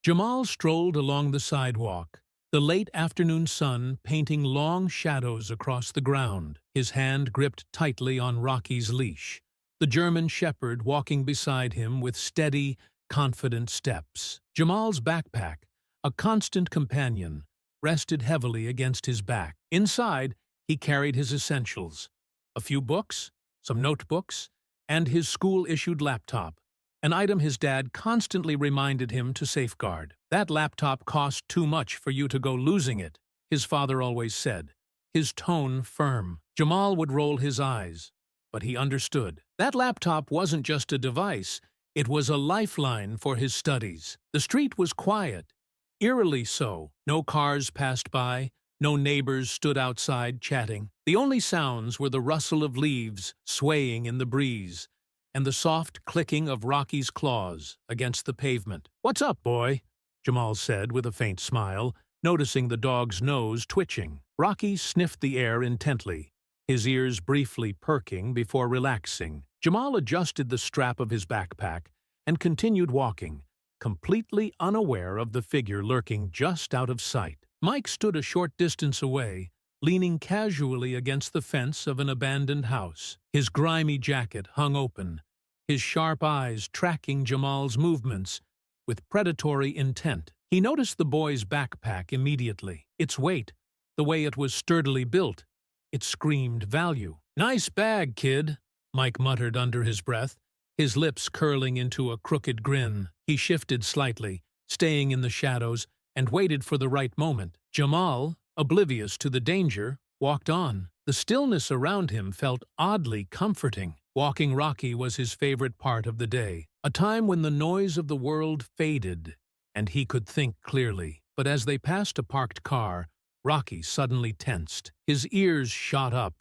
Jamal strolled along the sidewalk, the late afternoon sun painting long shadows across the ground, his hand gripped tightly on Rocky's leash, the German shepherd walking beside him with steady, confident steps. Jamal's backpack, a constant companion, rested heavily against his back. Inside, he carried his essentials, a few books, some notebooks, and his school-issued laptop, an item his dad constantly reminded him to safeguard. "That laptop cost too much for you to go losing it," his father always said, his tone firm. Jamal would roll his eyes, but he understood. That laptop wasn't just a device, it was a lifeline for his studies. The street was quiet, eerily so. No cars passed by, no neighbors stood outside chatting. The only sounds were the rustle of leaves swaying in the breeze, and the soft clicking of Rocky's claws against the pavement. "What's up, boy?" Jamal said with a faint smile, noticing the dog's nose twitching. Rocky sniffed the air intently, his ears briefly perking before relaxing. Jamal adjusted the strap of his backpack and continued walking, completely unaware of the figure lurking just out of sight. Mike stood a short distance away, leaning casually against the fence of an abandoned house. His grimy jacket hung open, his sharp eyes tracking Jamal's movements with predatory intent. He noticed the boy's backpack immediately. Its weight, the way it was sturdily built, it screamed value. "Nice bag, kid," Mike muttered under his breath, his lips curling into a crooked grin. He shifted slightly, staying in the shadows, and waited for the right moment. Jamal, oblivious to the danger, walked on. The stillness around him felt oddly comforting. Walking Rocky was his favorite part of the day, a time when the noise of the world faded and he could think clearly. But as they passed a parked car, Rocky suddenly tensed. His ears shot up,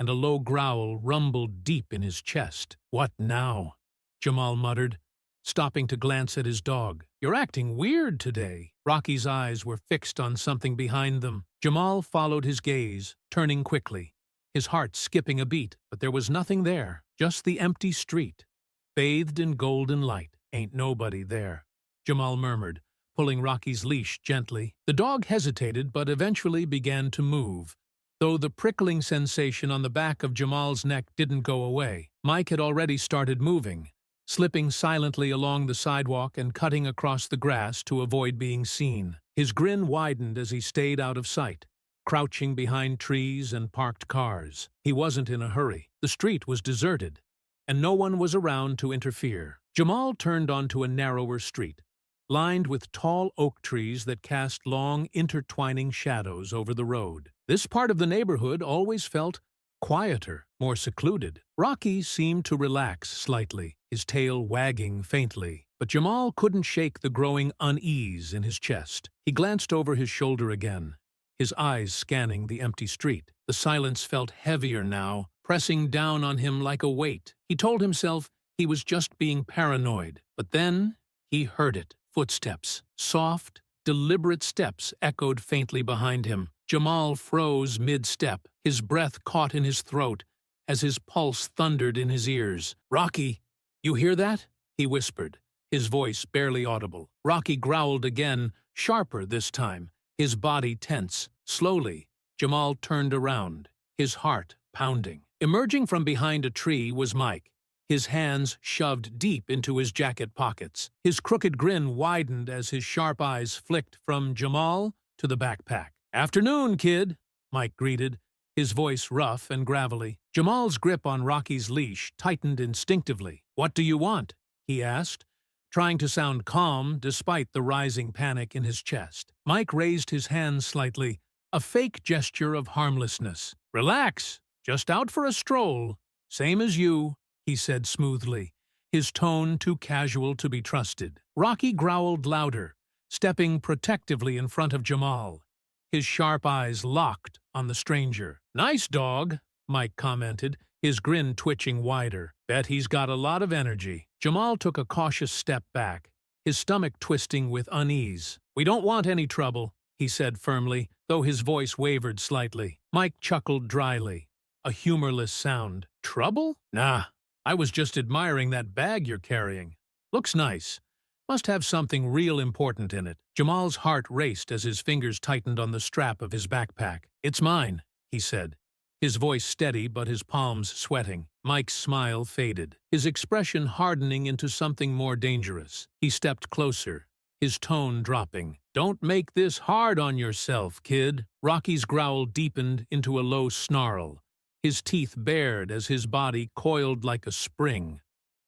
and a low growl rumbled deep in his chest. "What now?" Jamal muttered, stopping to glance at his dog. "You're acting weird today." Rocky's eyes were fixed on something behind them. Jamal followed his gaze, turning quickly, his heart skipping a beat, but there was nothing there, just the empty street, bathed in golden light. "Ain't nobody there," Jamal murmured, pulling Rocky's leash gently. The dog hesitated but eventually began to move, though the prickling sensation on the back of Jamal's neck didn't go away. Mike had already started moving, slipping silently along the sidewalk and cutting across the grass to avoid being seen. His grin widened as he stayed out of sight, crouching behind trees and parked cars. He wasn't in a hurry. The street was deserted, and no one was around to interfere. Jamal turned onto a narrower street, lined with tall oak trees that cast long, intertwining shadows over the road. This part of the neighborhood always felt quieter, more secluded. Rocky seemed to relax slightly, his tail wagging faintly, but Jamal couldn't shake the growing unease in his chest. He glanced over his shoulder again, his eyes scanning the empty street. The silence felt heavier now, pressing down on him like a weight. He told himself he was just being paranoid, but then he heard it. Footsteps, soft, deliberate steps echoed faintly behind him. Jamal froze mid-step, his breath caught in his throat as his pulse thundered in his ears. "Rocky, you hear that?" he whispered, his voice barely audible. Rocky growled again, sharper this time, his body tense. Slowly, Jamal turned around, his heart pounding. Emerging from behind a tree was Mike, his hands shoved deep into his jacket pockets. His crooked grin widened as his sharp eyes flicked from Jamal to the backpack. "Afternoon, kid," Mike greeted, his voice rough and gravelly. Jamal's grip on Rocky's leash tightened instinctively. "What do you want?" he asked, trying to sound calm despite the rising panic in his chest. Mike raised his hands slightly, a fake gesture of harmlessness. "Relax, just out for a stroll. Same as you," he said smoothly, his tone too casual to be trusted. Rocky growled louder, stepping protectively in front of Jamal, his sharp eyes locked on the stranger. "Nice dog," Mike commented, his grin twitching wider. "Bet he's got a lot of energy." Jamal took a cautious step back, his stomach twisting with unease. "We don't want any trouble," he said firmly, though his voice wavered slightly. Mike chuckled dryly, a humorless sound. "Trouble? Nah. I was just admiring that bag you're carrying. Looks nice. Must have something real important in it. Jamal's heart raced as his fingers tightened on the strap of his backpack. "It's mine," he said, his voice steady but his palms sweating. Mike's smile faded, his expression hardening into something more dangerous. He stepped closer, his tone dropping. "Don't make this hard on yourself, kid." Rocky's growl deepened into a low snarl, his teeth bared as his body coiled like a spring,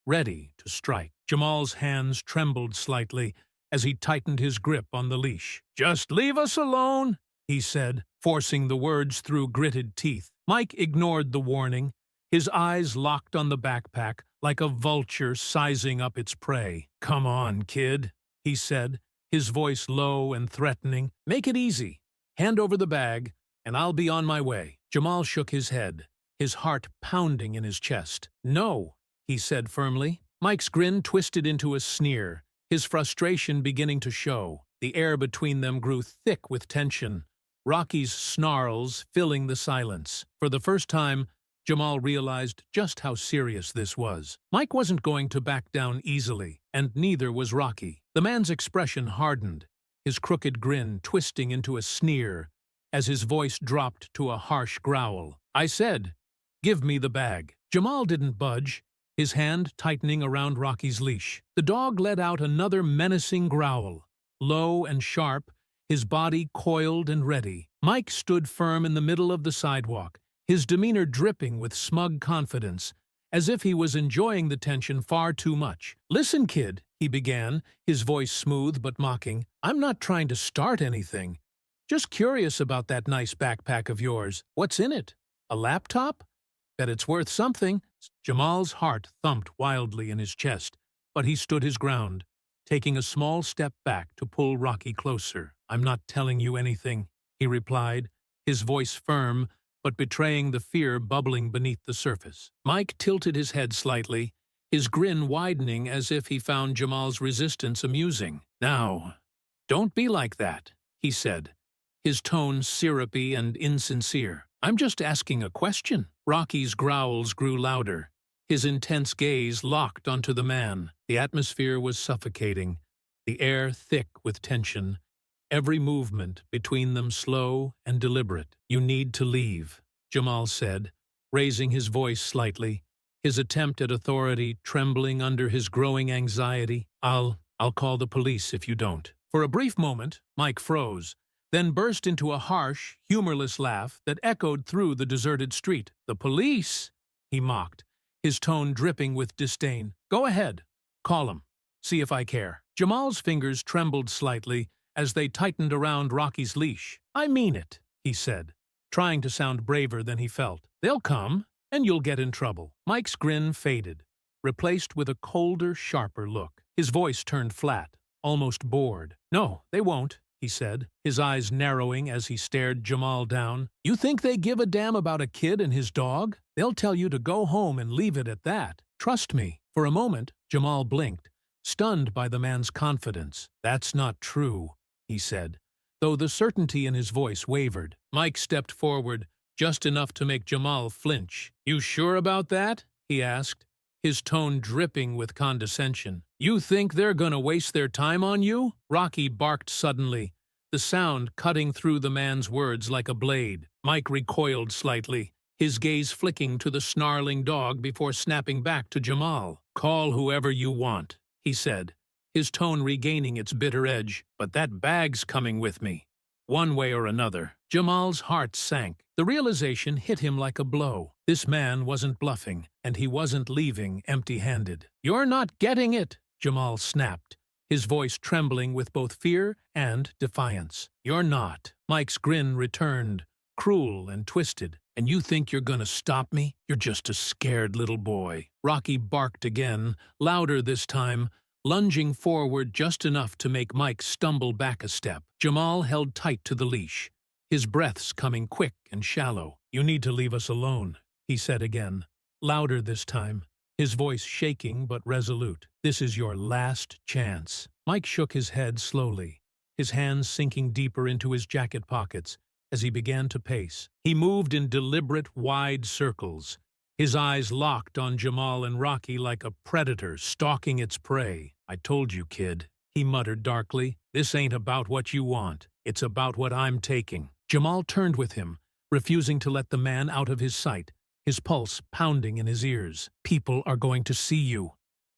ready to strike. Jamal's hands trembled slightly as he tightened his grip on the leash. "Just leave us alone," he said, forcing the words through gritted teeth. Mike ignored the warning, his eyes locked on the backpack like a vulture sizing up its prey. "Come on, kid," he said, his voice low and threatening. "Make it easy. Hand over the bag, and I'll be on my way." Jamal shook his head, his heart pounding in his chest. "No," he said firmly. Mike's grin twisted into a sneer, his frustration beginning to show. The air between them grew thick with tension, Rocky's snarls filling the silence. For the first time, Jamal realized just how serious this was. Mike wasn't going to back down easily, and neither was Rocky. The man's expression hardened, his crooked grin twisting into a sneer as his voice dropped to a harsh growl. "I said, give me the bag." Jamal didn't budge, his hand tightening around Rocky's leash. The dog let out another menacing growl, low and sharp, his body coiled and ready. Mike stood firm in the middle of the sidewalk, his demeanor dripping with smug confidence, as if he was enjoying the tension far too much. "Listen, kid," he began, his voice smooth but mocking. "I'm not trying to start anything. Just curious about that nice backpack of yours. What's in it? A laptop? Bet it's worth something." Jamal's heart thumped wildly in his chest, but he stood his ground, taking a small step back to pull Rocky closer. "I'm not telling you anything," he replied, his voice firm but betraying the fear bubbling beneath the surface. Mike tilted his head slightly, his grin widening as if he found Jamal's resistance amusing. "Now, don't be like that," he said, his tone syrupy and insincere. "I'm just asking a question." Rocky's growls grew louder, his intense gaze locked onto the man. The atmosphere was suffocating, the air thick with tension, every movement between them slow and deliberate. "You need to leave," Jamal said, raising his voice slightly, his attempt at authority trembling under his growing anxiety. I'll call the police if you don't." For a brief moment, Mike froze, then burst into a harsh, humorless laugh that echoed through the deserted street. "The police?" he mocked, his tone dripping with disdain. "Go ahead. Call 'em. See if I care." Jamal's fingers trembled slightly as they tightened around Rocky's leash. "I mean it," he said, trying to sound braver than he felt. "They'll come, and you'll get in trouble." Mike's grin faded, replaced with a colder, sharper look. His voice turned flat, almost bored. "No, they won't," he said, his eyes narrowing as he stared Jamal down. "You think they give a damn about a kid and his dog? They'll tell you to go home and leave it at that. Trust me." For a moment, Jamal blinked, stunned by the man's confidence. "That's not true," he said, though the certainty in his voice wavered. Mike stepped forward, just enough to make Jamal flinch. "You sure about that?" he asked, his tone dripping with condescension. "You think they're gonna waste their time on you?" Rocky barked suddenly, the sound cutting through the man's words like a blade. Mike recoiled slightly, his gaze flicking to the snarling dog before snapping back to Jamal. "Call whoever you want," he said, his tone regaining its bitter edge, "but that bag's coming with me, one way or another." Jamal's heart sank. The realization hit him like a blow. This man wasn't bluffing, and he wasn't leaving empty-handed. "You're not getting it," Jamal snapped, his voice trembling with both fear and defiance. "You're not." Mike's grin returned, cruel and twisted. "And you think you're gonna stop me? You're just a scared little boy." Rocky barked again, louder this time, lunging forward just enough to make Mike stumble back a step. Jamal held tight to the leash, his breaths coming quick and shallow. "You need to leave us alone," he said again, louder this time, his voice shaking but resolute. "This is your last chance." Mike shook his head slowly, his hands sinking deeper into his jacket pockets as he began to pace. He moved in deliberate, wide circles, his eyes locked on Jamal and Rocky like a predator stalking its prey. "I told you, kid," he muttered darkly. This ain't about what you want. It's about what I'm taking. Jamal turned with him, refusing to let the man out of his sight, his pulse pounding in his ears. People are going to see you,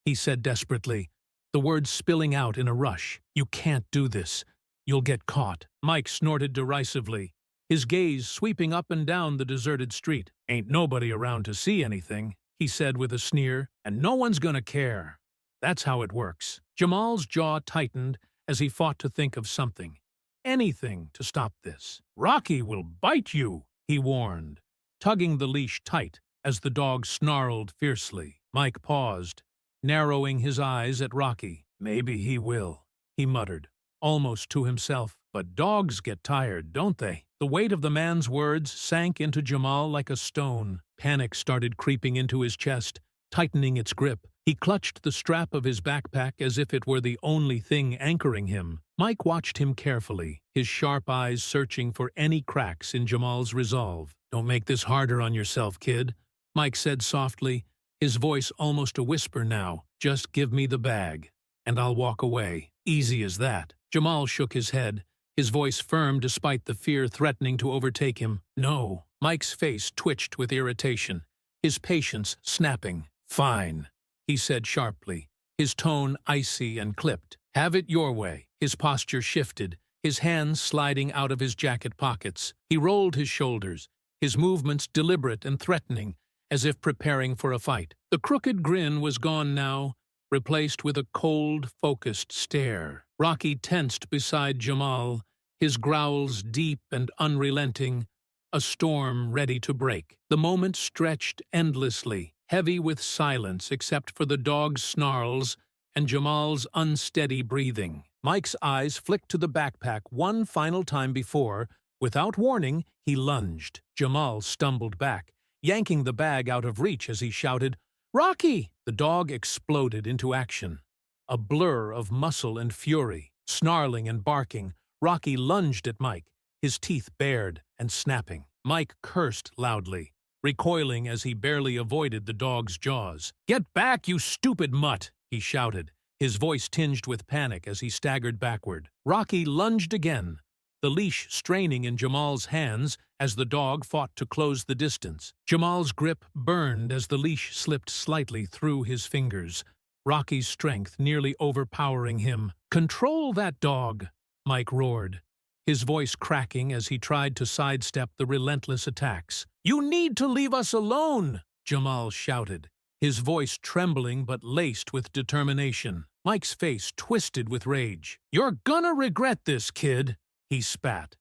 he said desperately, the words spilling out in a rush. You can't do this. You'll get caught. Mike snorted derisively, his gaze sweeping up and down the deserted street. Ain't nobody around to see anything, he said with a sneer, and no one's gonna care. That's how it works. Jamal's jaw tightened as he fought to think of something. Anything to stop this. Rocky will bite you, he warned, tugging the leash tight as the dog snarled fiercely. Mike paused, narrowing his eyes at Rocky. Maybe he will, he muttered, almost to himself. But dogs get tired, don't they? The weight of the man's words sank into Jamal like a stone. Panic started creeping into his chest, tightening its grip. He clutched the strap of his backpack as if it were the only thing anchoring him. Mike watched him carefully, his sharp eyes searching for any cracks in Jamal's resolve. Don't make this harder on yourself, kid, Mike said softly, his voice almost a whisper now. Just give me the bag, and I'll walk away. Easy as that. Jamal shook his head, his voice firm despite the fear threatening to overtake him. No. Mike's face twitched with irritation, his patience snapping. Fine, he said sharply, his tone icy and clipped. Have it your way. His posture shifted, his hands sliding out of his jacket pockets. He rolled his shoulders, his movements deliberate and threatening, as if preparing for a fight. The crooked grin was gone now, replaced with a cold, focused stare. Rocky tensed beside Jamal, his growls deep and unrelenting, a storm ready to break. The moment stretched endlessly, heavy with silence except for the dog's snarls and Jamal's unsteady breathing. Mike's eyes flicked to the backpack one final time before, without warning, he lunged. Jamal stumbled back, yanking the bag out of reach as he shouted, "Rocky!" The dog exploded into action. A blur of muscle and fury. Snarling and barking, Rocky lunged at Mike, his teeth bared and snapping. Mike cursed loudly, recoiling as he barely avoided the dog's jaws. "Get back, you stupid mutt!" he shouted, his voice tinged with panic as he staggered backward. Rocky lunged again, the leash straining in Jamal's hands as the dog fought to close the distance. Jamal's grip burned as the leash slipped slightly through his fingers, Rocky's strength nearly overpowering him. "Control that dog!" Mike roared, his voice cracking as he tried to sidestep the relentless attacks. "You need to leave us alone!" Jamal shouted, his voice trembling but laced with determination. Mike's face twisted with rage. "You're gonna regret this, kid," he spat,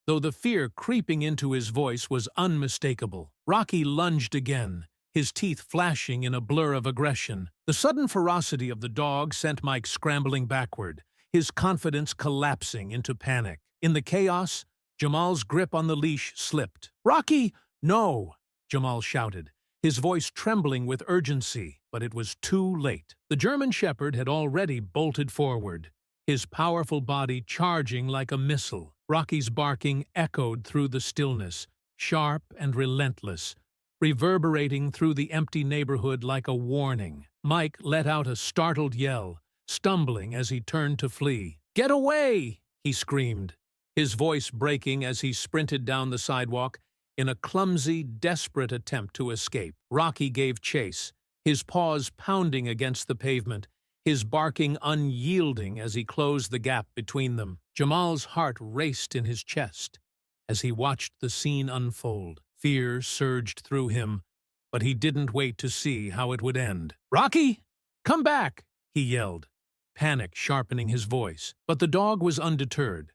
though the fear creeping into his voice was unmistakable. Rocky lunged again, his teeth flashing in a blur of aggression. The sudden ferocity of the dog sent Mike scrambling backward, his confidence collapsing into panic. In the chaos, Jamal's grip on the leash slipped. "Rocky, no!" Jamal shouted, his voice trembling with urgency, but it was too late. The German Shepherd had already bolted forward, his powerful body charging like a missile. Rocky's barking echoed through the stillness, sharp and relentless, reverberating through the empty neighborhood like a warning. Mike let out a startled yell, stumbling as he turned to flee. "Get away!" he screamed, his voice breaking as he sprinted down the sidewalk in a clumsy, desperate attempt to escape. Rocky gave chase, his paws pounding against the pavement, his barking unyielding as he closed the gap between them. Jamal's heart raced in his chest as he watched the scene unfold. Fear surged through him, but he didn't wait to see how it would end. "Rocky, come back!" he yelled, panic sharpening his voice. But the dog was undeterred,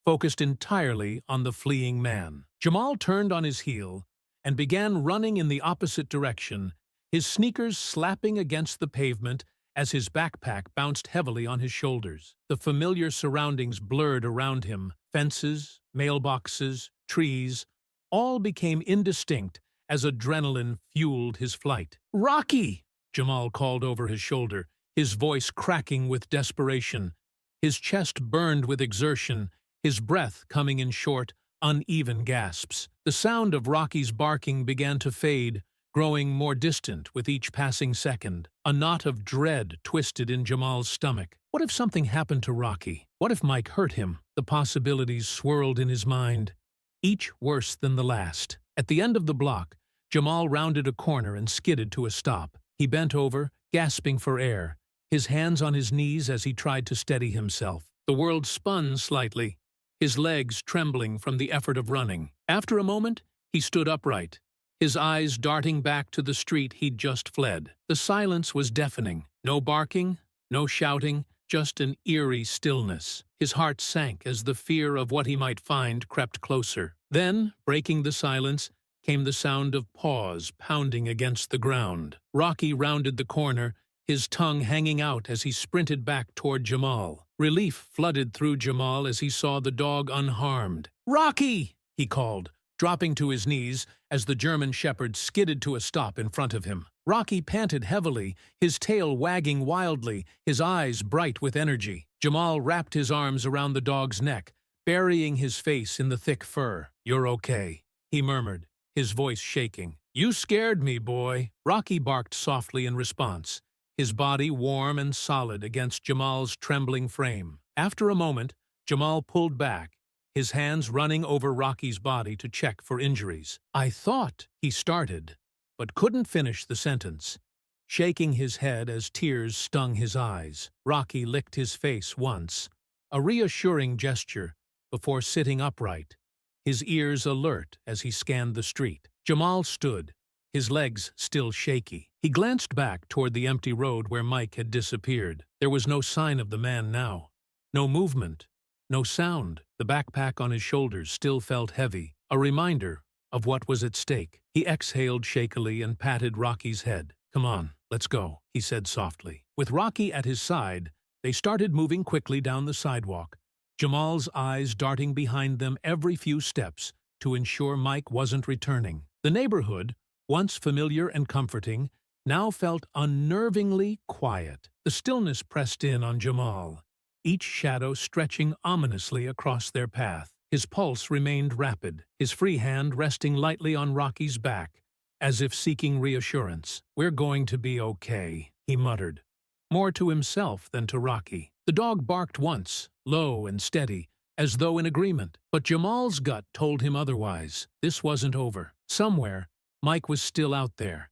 focused entirely on the fleeing man. Jamal turned on his heel and began running in the opposite direction, his sneakers slapping against the pavement as his backpack bounced heavily on his shoulders. The familiar surroundings blurred around him. Fences, mailboxes, trees, all became indistinct as adrenaline fueled his flight. "Rocky!" Jamal called over his shoulder, his voice cracking with desperation. His chest burned with exertion, his breath coming in short, uneven gasps. The sound of Rocky's barking began to fade, growing more distant with each passing second. A knot of dread twisted in Jamal's stomach. What if something happened to Rocky? What if Mike hurt him? The possibilities swirled in his mind, each worse than the last. At the end of the block, Jamal rounded a corner and skidded to a stop. He bent over, gasping for air, his hands on his knees as he tried to steady himself. The world spun slightly, his legs trembling from the effort of running. After a moment, he stood upright, his eyes darting back to the street he'd just fled. The silence was deafening. No barking, no shouting, just an eerie stillness. His heart sank as the fear of what he might find crept closer. Then, breaking the silence, came the sound of paws pounding against the ground. Rocky rounded the corner, his tongue hanging out as he sprinted back toward Jamal. Relief flooded through Jamal as he saw the dog unharmed. "Rocky!" he called, dropping to his knees as the German shepherd skidded to a stop in front of him. Rocky panted heavily, his tail wagging wildly, his eyes bright with energy. Jamal wrapped his arms around the dog's neck, burying his face in the thick fur. "You're okay," he murmured, his voice shaking. "You scared me, boy." Rocky barked softly in response, his body warm and solid against Jamal's trembling frame. After a moment, Jamal pulled back, his hands running over Rocky's body to check for injuries. "I thought," he started, but couldn't finish the sentence, shaking his head as tears stung his eyes. Rocky licked his face once, a reassuring gesture, before sitting upright, his ears alert as he scanned the street. Jamal stood, his legs still shaky. He glanced back toward the empty road where Mike had disappeared. There was no sign of the man now. No movement, no sound. The backpack on his shoulders still felt heavy, a reminder of what was at stake. He exhaled shakily and patted Rocky's head. "Come on, let's go," he said softly. With Rocky at his side, they started moving quickly down the sidewalk, Jamal's eyes darting behind them every few steps to ensure Mike wasn't returning. The neighborhood, once familiar and comforting, now felt unnervingly quiet. The stillness pressed in on Jamal, each shadow stretching ominously across their path. His pulse remained rapid, his free hand resting lightly on Rocky's back, as if seeking reassurance. "We're going to be okay," he muttered, more to himself than to Rocky. The dog barked once, low and steady, as though in agreement. But Jamal's gut told him otherwise. This wasn't over. Somewhere, Mike was still out there,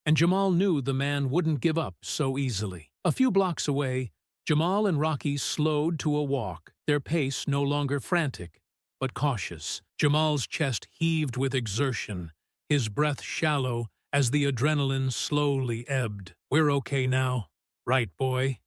and Jamal knew the man wouldn't give up so easily. A few blocks away, Jamal and Rocky slowed to a walk, their pace no longer frantic, but cautious. Jamal's chest heaved with exertion, his breath shallow as the adrenaline slowly ebbed. "We're okay now, right, boy?"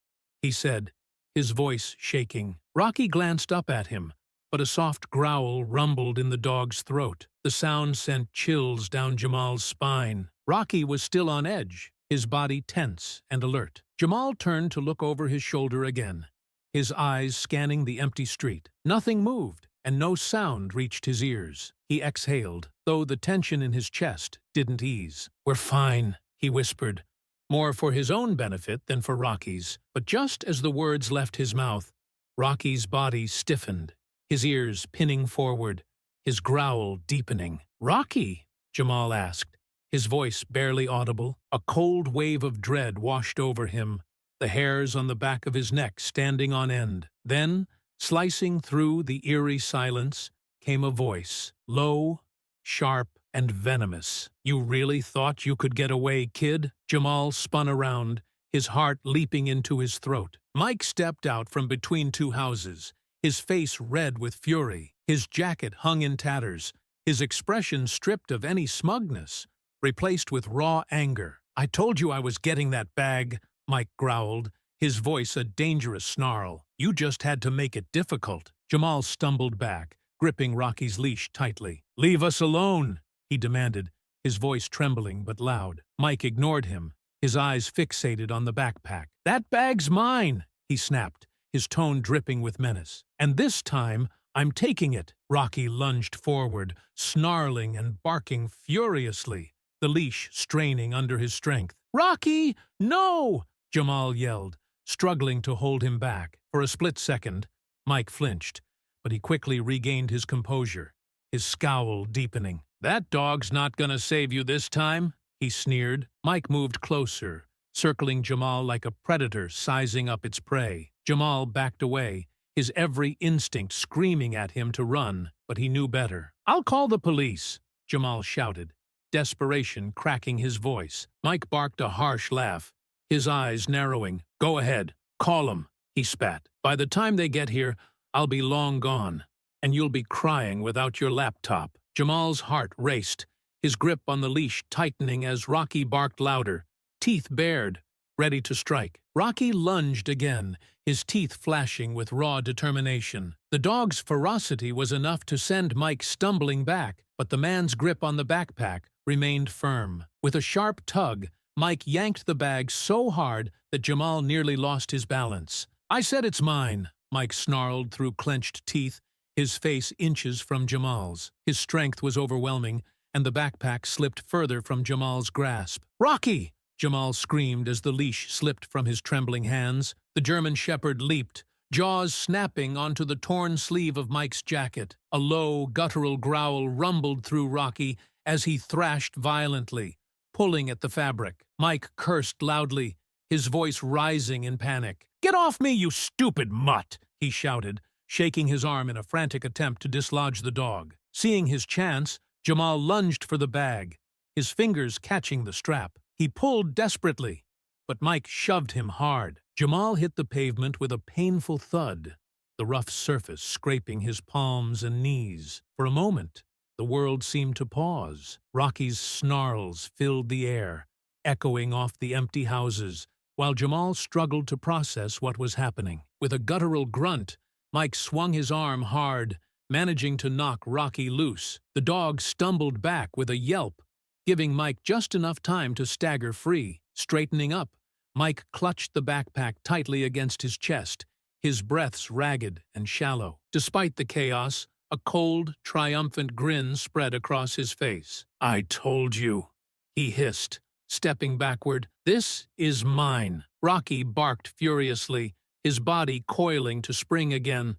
he said, his voice shaking. Rocky glanced up at him, but a soft growl rumbled in the dog's throat. The sound sent chills down Jamal's spine. Rocky was still on edge, his body tense and alert. Jamal turned to look over his shoulder again, his eyes scanning the empty street. Nothing moved, and no sound reached his ears. He exhaled, though the tension in his chest didn't ease. "We're fine," he whispered, more for his own benefit than for Rocky's. But just as the words left his mouth, Rocky's body stiffened, his ears pinning forward, his growl deepening. "Rocky?" Jamal asked, his voice barely audible. A cold wave of dread washed over him, the hairs on the back of his neck standing on end. Then, slicing through the eerie silence, came a voice, low, sharp, and venomous. "You really thought you could get away, kid?" Jamal spun around, his heart leaping into his throat. Mike stepped out from between two houses, his face red with fury, his jacket hung in tatters, his expression stripped of any smugness, replaced with raw anger. "I told you I was getting that bag," Mike growled, his voice a dangerous snarl. "You just had to make it difficult." Jamal stumbled back, gripping Rocky's leash tightly. "Leave us alone," he demanded, his voice trembling but loud. Mike ignored him, his eyes fixated on the backpack. "That bag's mine," he snapped, his tone dripping with menace. "And this time, I'm taking it." Rocky lunged forward, snarling and barking furiously, the leash straining under his strength. "Rocky, no!" Jamal yelled, struggling to hold him back. For a split second, Mike flinched, but he quickly regained his composure, his scowl deepening. "That dog's not gonna save you this time," he sneered. Mike moved closer, circling Jamal like a predator sizing up its prey. Jamal backed away, his every instinct screaming at him to run, but he knew better. "I'll call the police," Jamal shouted, desperation cracking his voice. Mike barked a harsh laugh, his eyes narrowing. "Go ahead, call 'em," he spat. "By the time they get here, I'll be long gone, and you'll be crying without your laptop." Jamal's heart raced, his grip on the leash tightening as Rocky barked louder, teeth bared, ready to strike. Rocky lunged again, his teeth flashing with raw determination. The dog's ferocity was enough to send Mike stumbling back, but the man's grip on the backpack remained firm. With a sharp tug, Mike yanked the bag so hard that Jamal nearly lost his balance. "I said it's mine," Mike snarled through clenched teeth, his face inches from Jamal's. His strength was overwhelming, and the backpack slipped further from Jamal's grasp. "Rocky!" Jamal screamed as the leash slipped from his trembling hands. The German Shepherd leaped, jaws snapping onto the torn sleeve of Mike's jacket. A low, guttural growl rumbled through Rocky as he thrashed violently, pulling at the fabric. Mike cursed loudly, his voice rising in panic. "Get off me, you stupid mutt!" he shouted, shaking his arm in a frantic attempt to dislodge the dog. Seeing his chance, Jamal lunged for the bag, his fingers catching the strap. He pulled desperately, but Mike shoved him hard. Jamal hit the pavement with a painful thud, the rough surface scraping his palms and knees. For a moment, the world seemed to pause. Rocky's snarls filled the air, echoing off the empty houses, while Jamal struggled to process what was happening. With a guttural grunt, Mike swung his arm hard, managing to knock Rocky loose. The dog stumbled back with a yelp, giving Mike just enough time to stagger free. Straightening up, Mike clutched the backpack tightly against his chest, his breaths ragged and shallow. Despite the chaos, a cold, triumphant grin spread across his face. "I told you," he hissed, stepping backward. "This is mine." Rocky barked furiously, his body coiling to spring again.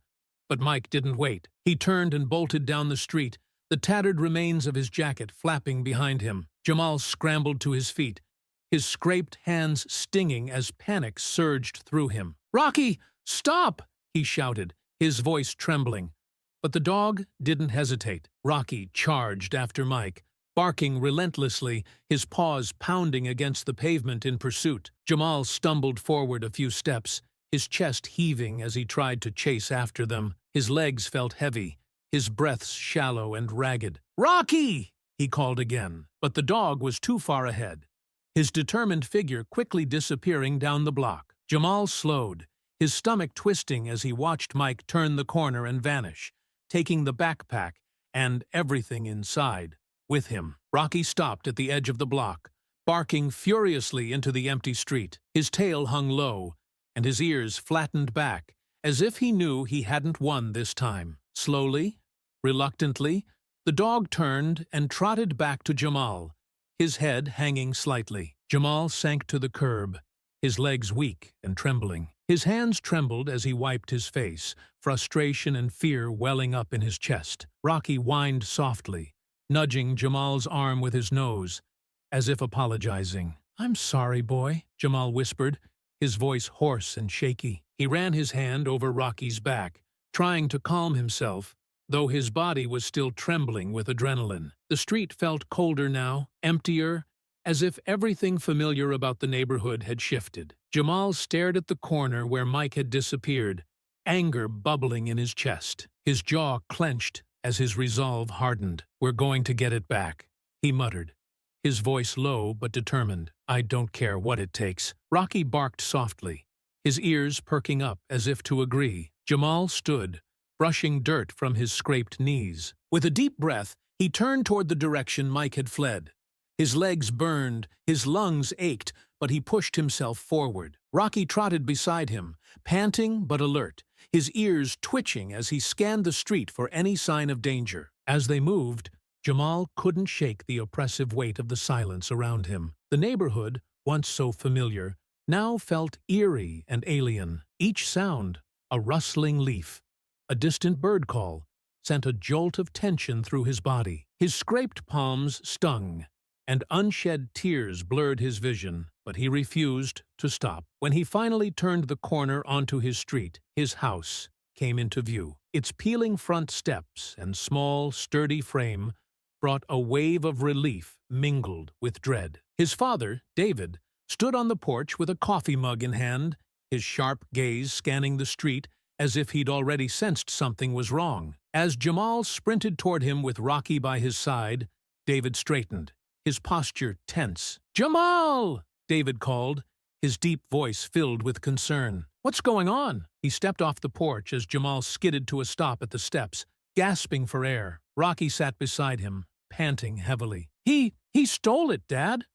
But Mike didn't wait. He turned and bolted down the street, the tattered remains of his jacket flapping behind him. Jamal scrambled to his feet, his scraped hands stinging as panic surged through him. "Rocky, stop!" he shouted, his voice trembling. But the dog didn't hesitate. Rocky charged after Mike, barking relentlessly, his paws pounding against the pavement in pursuit. Jamal stumbled forward a few steps, his chest heaving as he tried to chase after them. His legs felt heavy, his breaths shallow and ragged. "Rocky!" he called again, but the dog was too far ahead, his determined figure quickly disappearing down the block. Jamal slowed, his stomach twisting as he watched Mike turn the corner and vanish, taking the backpack and everything inside with him. Rocky stopped at the edge of the block, barking furiously into the empty street. His tail hung low, and his ears flattened back, as if he knew he hadn't won this time. Slowly, reluctantly, the dog turned and trotted back to Jamal, his head hanging slightly. Jamal sank to the curb, his legs weak and trembling. His hands trembled as he wiped his face, frustration and fear welling up in his chest. Rocky whined softly, nudging Jamal's arm with his nose, as if apologizing. "I'm sorry, boy," Jamal whispered, his voice hoarse and shaky. He ran his hand over Rocky's back, trying to calm himself, though his body was still trembling with adrenaline. The street felt colder now, emptier, as if everything familiar about the neighborhood had shifted. Jamal stared at the corner where Mike had disappeared, anger bubbling in his chest. His jaw clenched as his resolve hardened. "We're going to get it back," he muttered, his voice low but determined. "I don't care what it takes." Rocky barked softly, his ears perking up as if to agree. Jamal stood, brushing dirt from his scraped knees. With a deep breath, he turned toward the direction Mike had fled. His legs burned, his lungs ached, but he pushed himself forward. Rocky trotted beside him, panting but alert, his ears twitching as he scanned the street for any sign of danger. As they moved, Jamal couldn't shake the oppressive weight of the silence around him. The neighborhood, once so familiar, now felt eerie and alien. Each sound, a rustling leaf, a distant bird call, sent a jolt of tension through his body. His scraped palms stung, and unshed tears blurred his vision. but he refused to stop. When he finally turned the corner onto his street, his house came into view. Its peeling front steps and small, sturdy frame brought a wave of relief mingled with dread. His father, David, stood on the porch with a coffee mug in hand, his sharp gaze scanning the street as if he'd already sensed something was wrong. As Jamal sprinted toward him with Rocky by his side, David straightened, his posture tense. "Jamal!" David called, his deep voice filled with concern. "What's going on?" He stepped off the porch as Jamal skidded to a stop at the steps, gasping for air. Rocky sat beside him, panting heavily. He stole it, Dad,"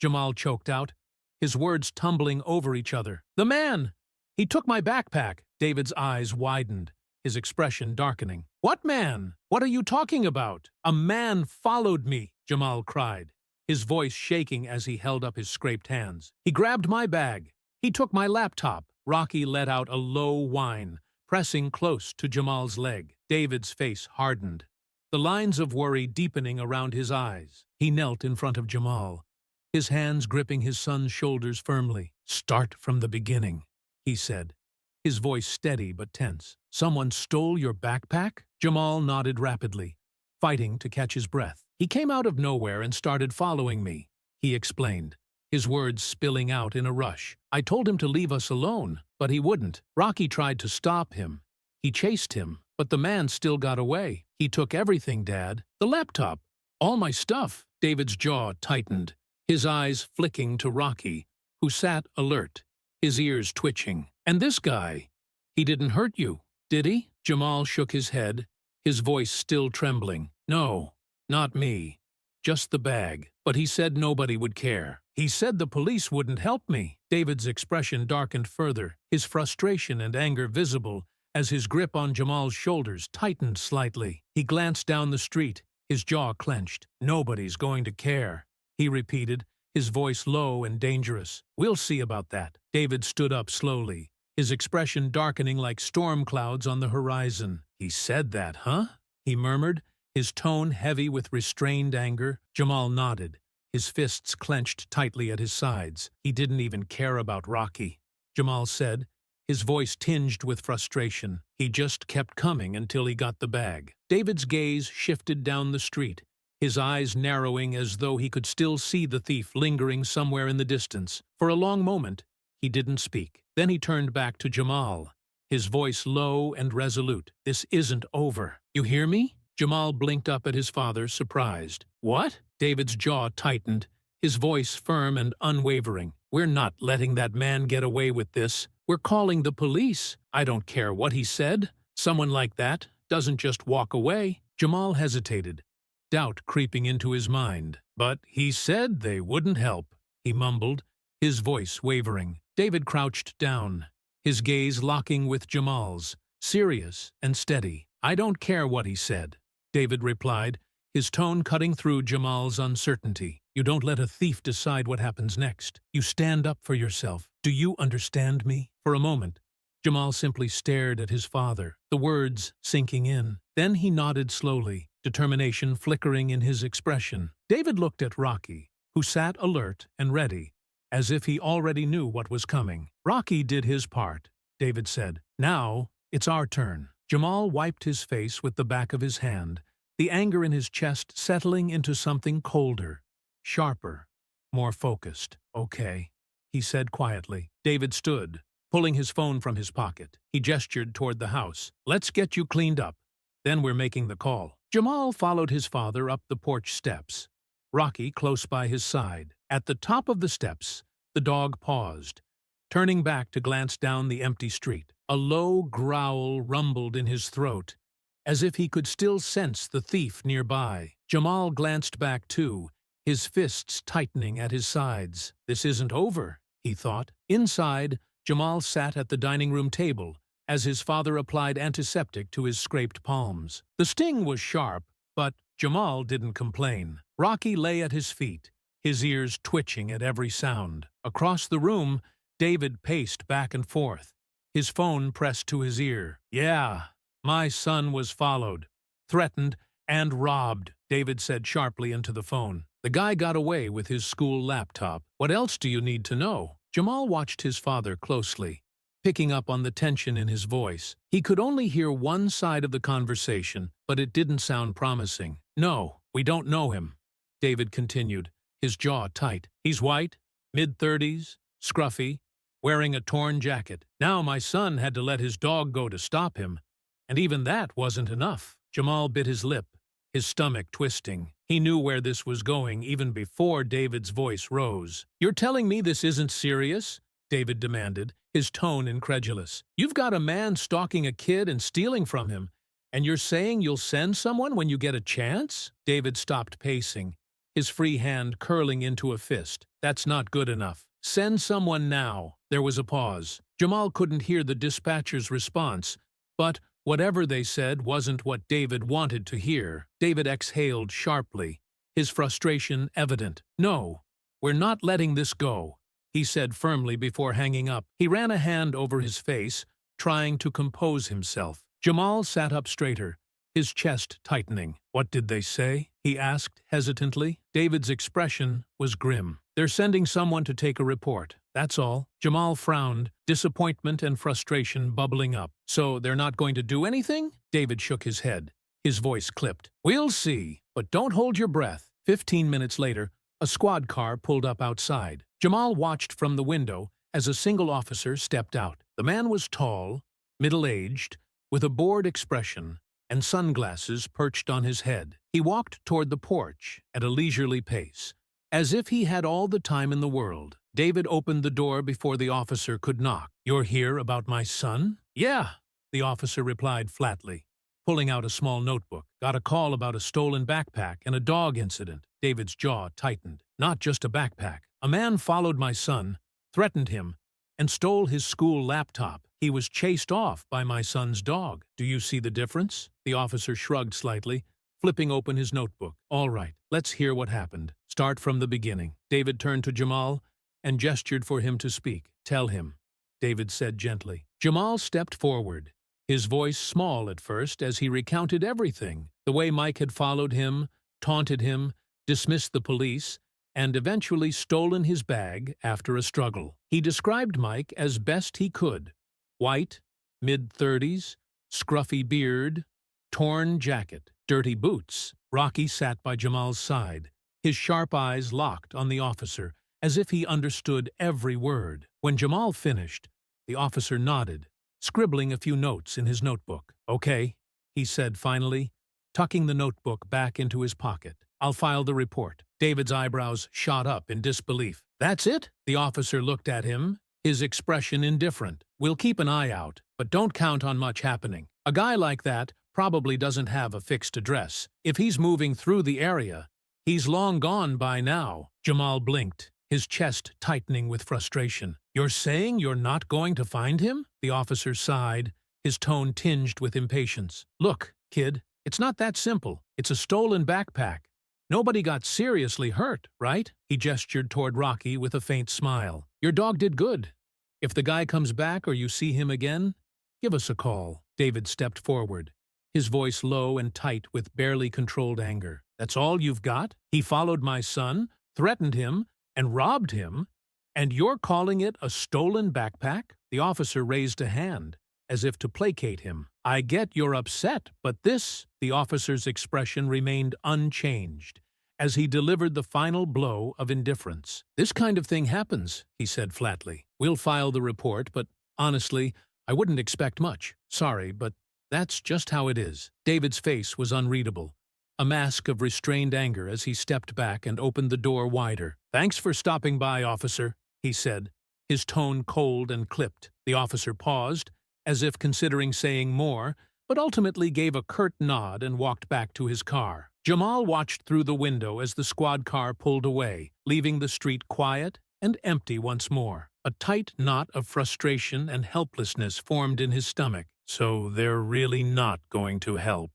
Jamal choked out, his words tumbling over each other. "The man! He took my backpack." David's eyes widened, his expression darkening. "What man? What are you talking about?" "A man followed me," Jamal cried, his voice shaking as he held up his scraped hands. "He grabbed my bag. He took my laptop." Rocky let out a low whine, pressing close to Jamal's leg. David's face hardened, the lines of worry deepening around his eyes. He knelt in front of Jamal, his hands gripping his son's shoulders firmly. "Start from the beginning," he said, his voice steady but tense. "Someone stole your backpack?" Jamal nodded rapidly, fighting to catch his breath. "He came out of nowhere and started following me," he explained, his words spilling out in a rush. "I told him to leave us alone, but he wouldn't. Rocky tried to stop him. He chased him, but the man still got away. He took everything, Dad. The laptop. All my stuff." David's jaw tightened, his eyes flicking to Rocky, who sat alert, his ears twitching. "And this guy, he didn't hurt you, did he?" Jamal shook his head, his voice still trembling. "No, not me. Just the bag. But he said nobody would care. He said the police wouldn't help me." David's expression darkened further, his frustration and anger visible as his grip on Jamal's shoulders tightened slightly. He glanced down the street, his jaw clenched. "Nobody's going to care," he repeated, his voice low and dangerous. "We'll see about that." David stood up slowly, his expression darkening like storm clouds on the horizon. "He said that, huh?" he murmured, his tone heavy with restrained anger. Jamal nodded, his fists clenched tightly at his sides. "He didn't even care about Rocky," Jamal said, his voice tinged with frustration. "He just kept coming until he got the bag." David's gaze shifted down the street, his eyes narrowing as though he could still see the thief lingering somewhere in the distance. For a long moment, he didn't speak. Then he turned back to Jamal, his voice low and resolute. "This isn't over. You hear me?" Jamal blinked up at his father, surprised. "What?" David's jaw tightened, his voice firm and unwavering. "We're not letting that man get away with this. We're calling the police. I don't care what he said. Someone like that doesn't just walk away." Jamal hesitated, doubt creeping into his mind. "But he said they wouldn't help," he mumbled, his voice wavering. David crouched down, his gaze locking with Jamal's, serious and steady. "I don't care what he said," David replied, his tone cutting through Jamal's uncertainty. "You don't let a thief decide what happens next. You stand up for yourself. Do you understand me?" For a moment, Jamal simply stared at his father, the words sinking in. Then he nodded slowly, determination flickering in his expression. David looked at Rocky, who sat alert and ready, as if he already knew what was coming. "Rocky did his part," David said. "Now it's our turn." Jamal wiped his face with the back of his hand, the anger in his chest settling into something colder, sharper, more focused. "Okay," he said quietly. David stood, pulling his phone from his pocket. He gestured toward the house. "Let's get you cleaned up. Then we're making the call." Jamal followed his father up the porch steps, Rocky close by his side. At the top of the steps, the dog paused, turning back to glance down the empty street. A low growl rumbled in his throat, as if he could still sense the thief nearby. Jamal glanced back too, his fists tightening at his sides. "This isn't over," he thought. Inside, Jamal sat at the dining room table as his father applied antiseptic to his scraped palms. The sting was sharp, but Jamal didn't complain. Rocky lay at his feet, his ears twitching at every sound. Across the room, David paced back and forth, his phone pressed to his ear. "Yeah, my son was followed, threatened, and robbed," David said sharply into the phone. The guy got away with his school laptop. What else do you need to know? Jamal watched his father closely, picking up on the tension in his voice. He could only hear one side of the conversation, but it didn't sound promising. No, we don't know him, David continued, his jaw tight. He's white, mid-30s, scruffy, wearing a torn jacket. Now my son had to let his dog go to stop him, and even that wasn't enough. Jamal bit his lip, his stomach twisting. He knew where this was going even before David's voice rose. "You're telling me this isn't serious?" David demanded, his tone incredulous. "You've got a man stalking a kid and stealing from him, and you're saying you'll send someone when you get a chance?" David stopped pacing, his free hand curling into a fist. "That's not good enough. Send someone now." There was a pause. Jamal couldn't hear the dispatcher's response, but whatever they said wasn't what David wanted to hear. David exhaled sharply, his frustration evident. "No, we're not letting this go," he said firmly before hanging up. He ran a hand over his face, trying to compose himself. Jamal sat up straighter, his chest tightening. "What did they say?" he asked hesitantly. David's expression was grim. "They're sending someone to take a report. That's all." Jamal frowned, disappointment and frustration bubbling up. "So they're not going to do anything?" David shook his head. His voice clipped. "We'll see, but don't hold your breath." 15 minutes later, a squad car pulled up outside. Jamal watched from the window as a single officer stepped out. The man was tall, middle-aged, with a bored expression and sunglasses perched on his head. He walked toward the porch at a leisurely pace, as if he had all the time in the world. David opened the door before the officer could knock. "You're here about my son?" "Yeah," the officer replied flatly, pulling out a small notebook. "Got a call about a stolen backpack and a dog incident." David's jaw tightened. "Not just a backpack. A man followed my son, threatened him, and stole his school laptop. He was chased off by my son's dog. Do you see the difference?" The officer shrugged slightly, flipping open his notebook. "All right, let's hear what happened. Start from the beginning." David turned to Jamal and gestured for him to speak. "Tell him," David said gently. Jamal stepped forward, his voice small at first as he recounted everything. The way Mike had followed him, taunted him, dismissed the police, and eventually stolen his bag after a struggle. He described Mike as best he could. White, mid-30s, scruffy beard, torn jacket, dirty boots. Rocky sat by Jamal's side, his sharp eyes locked on the officer, as if he understood every word. When Jamal finished, the officer nodded, scribbling a few notes in his notebook. "Okay," he said finally, tucking the notebook back into his pocket. "I'll file the report." David's eyebrows shot up in disbelief. "That's it?" The officer looked at him, his expression indifferent. "We'll keep an eye out, but don't count on much happening. A guy like that probably doesn't have a fixed address. If he's moving through the area, he's long gone by now." Jamal blinked, his chest tightening with frustration. "You're saying you're not going to find him?" The officer sighed, his tone tinged with impatience. "Look, kid, it's not that simple. It's a stolen backpack. Nobody got seriously hurt, right?" He gestured toward Rocky with a faint smile. "Your dog did good. If the guy comes back or you see him again, give us a call." David stepped forward, his voice low and tight with barely controlled anger. "That's all you've got? He followed my son, threatened him, and robbed him, and you're calling it a stolen backpack?" The officer raised a hand, as if to placate him. "I get you're upset, but this—" The officer's expression remained unchanged as he delivered the final blow of indifference. "This kind of thing happens," he said flatly. "We'll file the report, but honestly, I wouldn't expect much. Sorry, but that's just how it is." David's face was unreadable, a mask of restrained anger as he stepped back and opened the door wider. "Thanks for stopping by, officer," he said, his tone cold and clipped. The officer paused, as if considering saying more, but ultimately gave a curt nod and walked back to his car. Jamal watched through the window as the squad car pulled away, leaving the street quiet and empty once more. A tight knot of frustration and helplessness formed in his stomach. "So they're really not going to help,"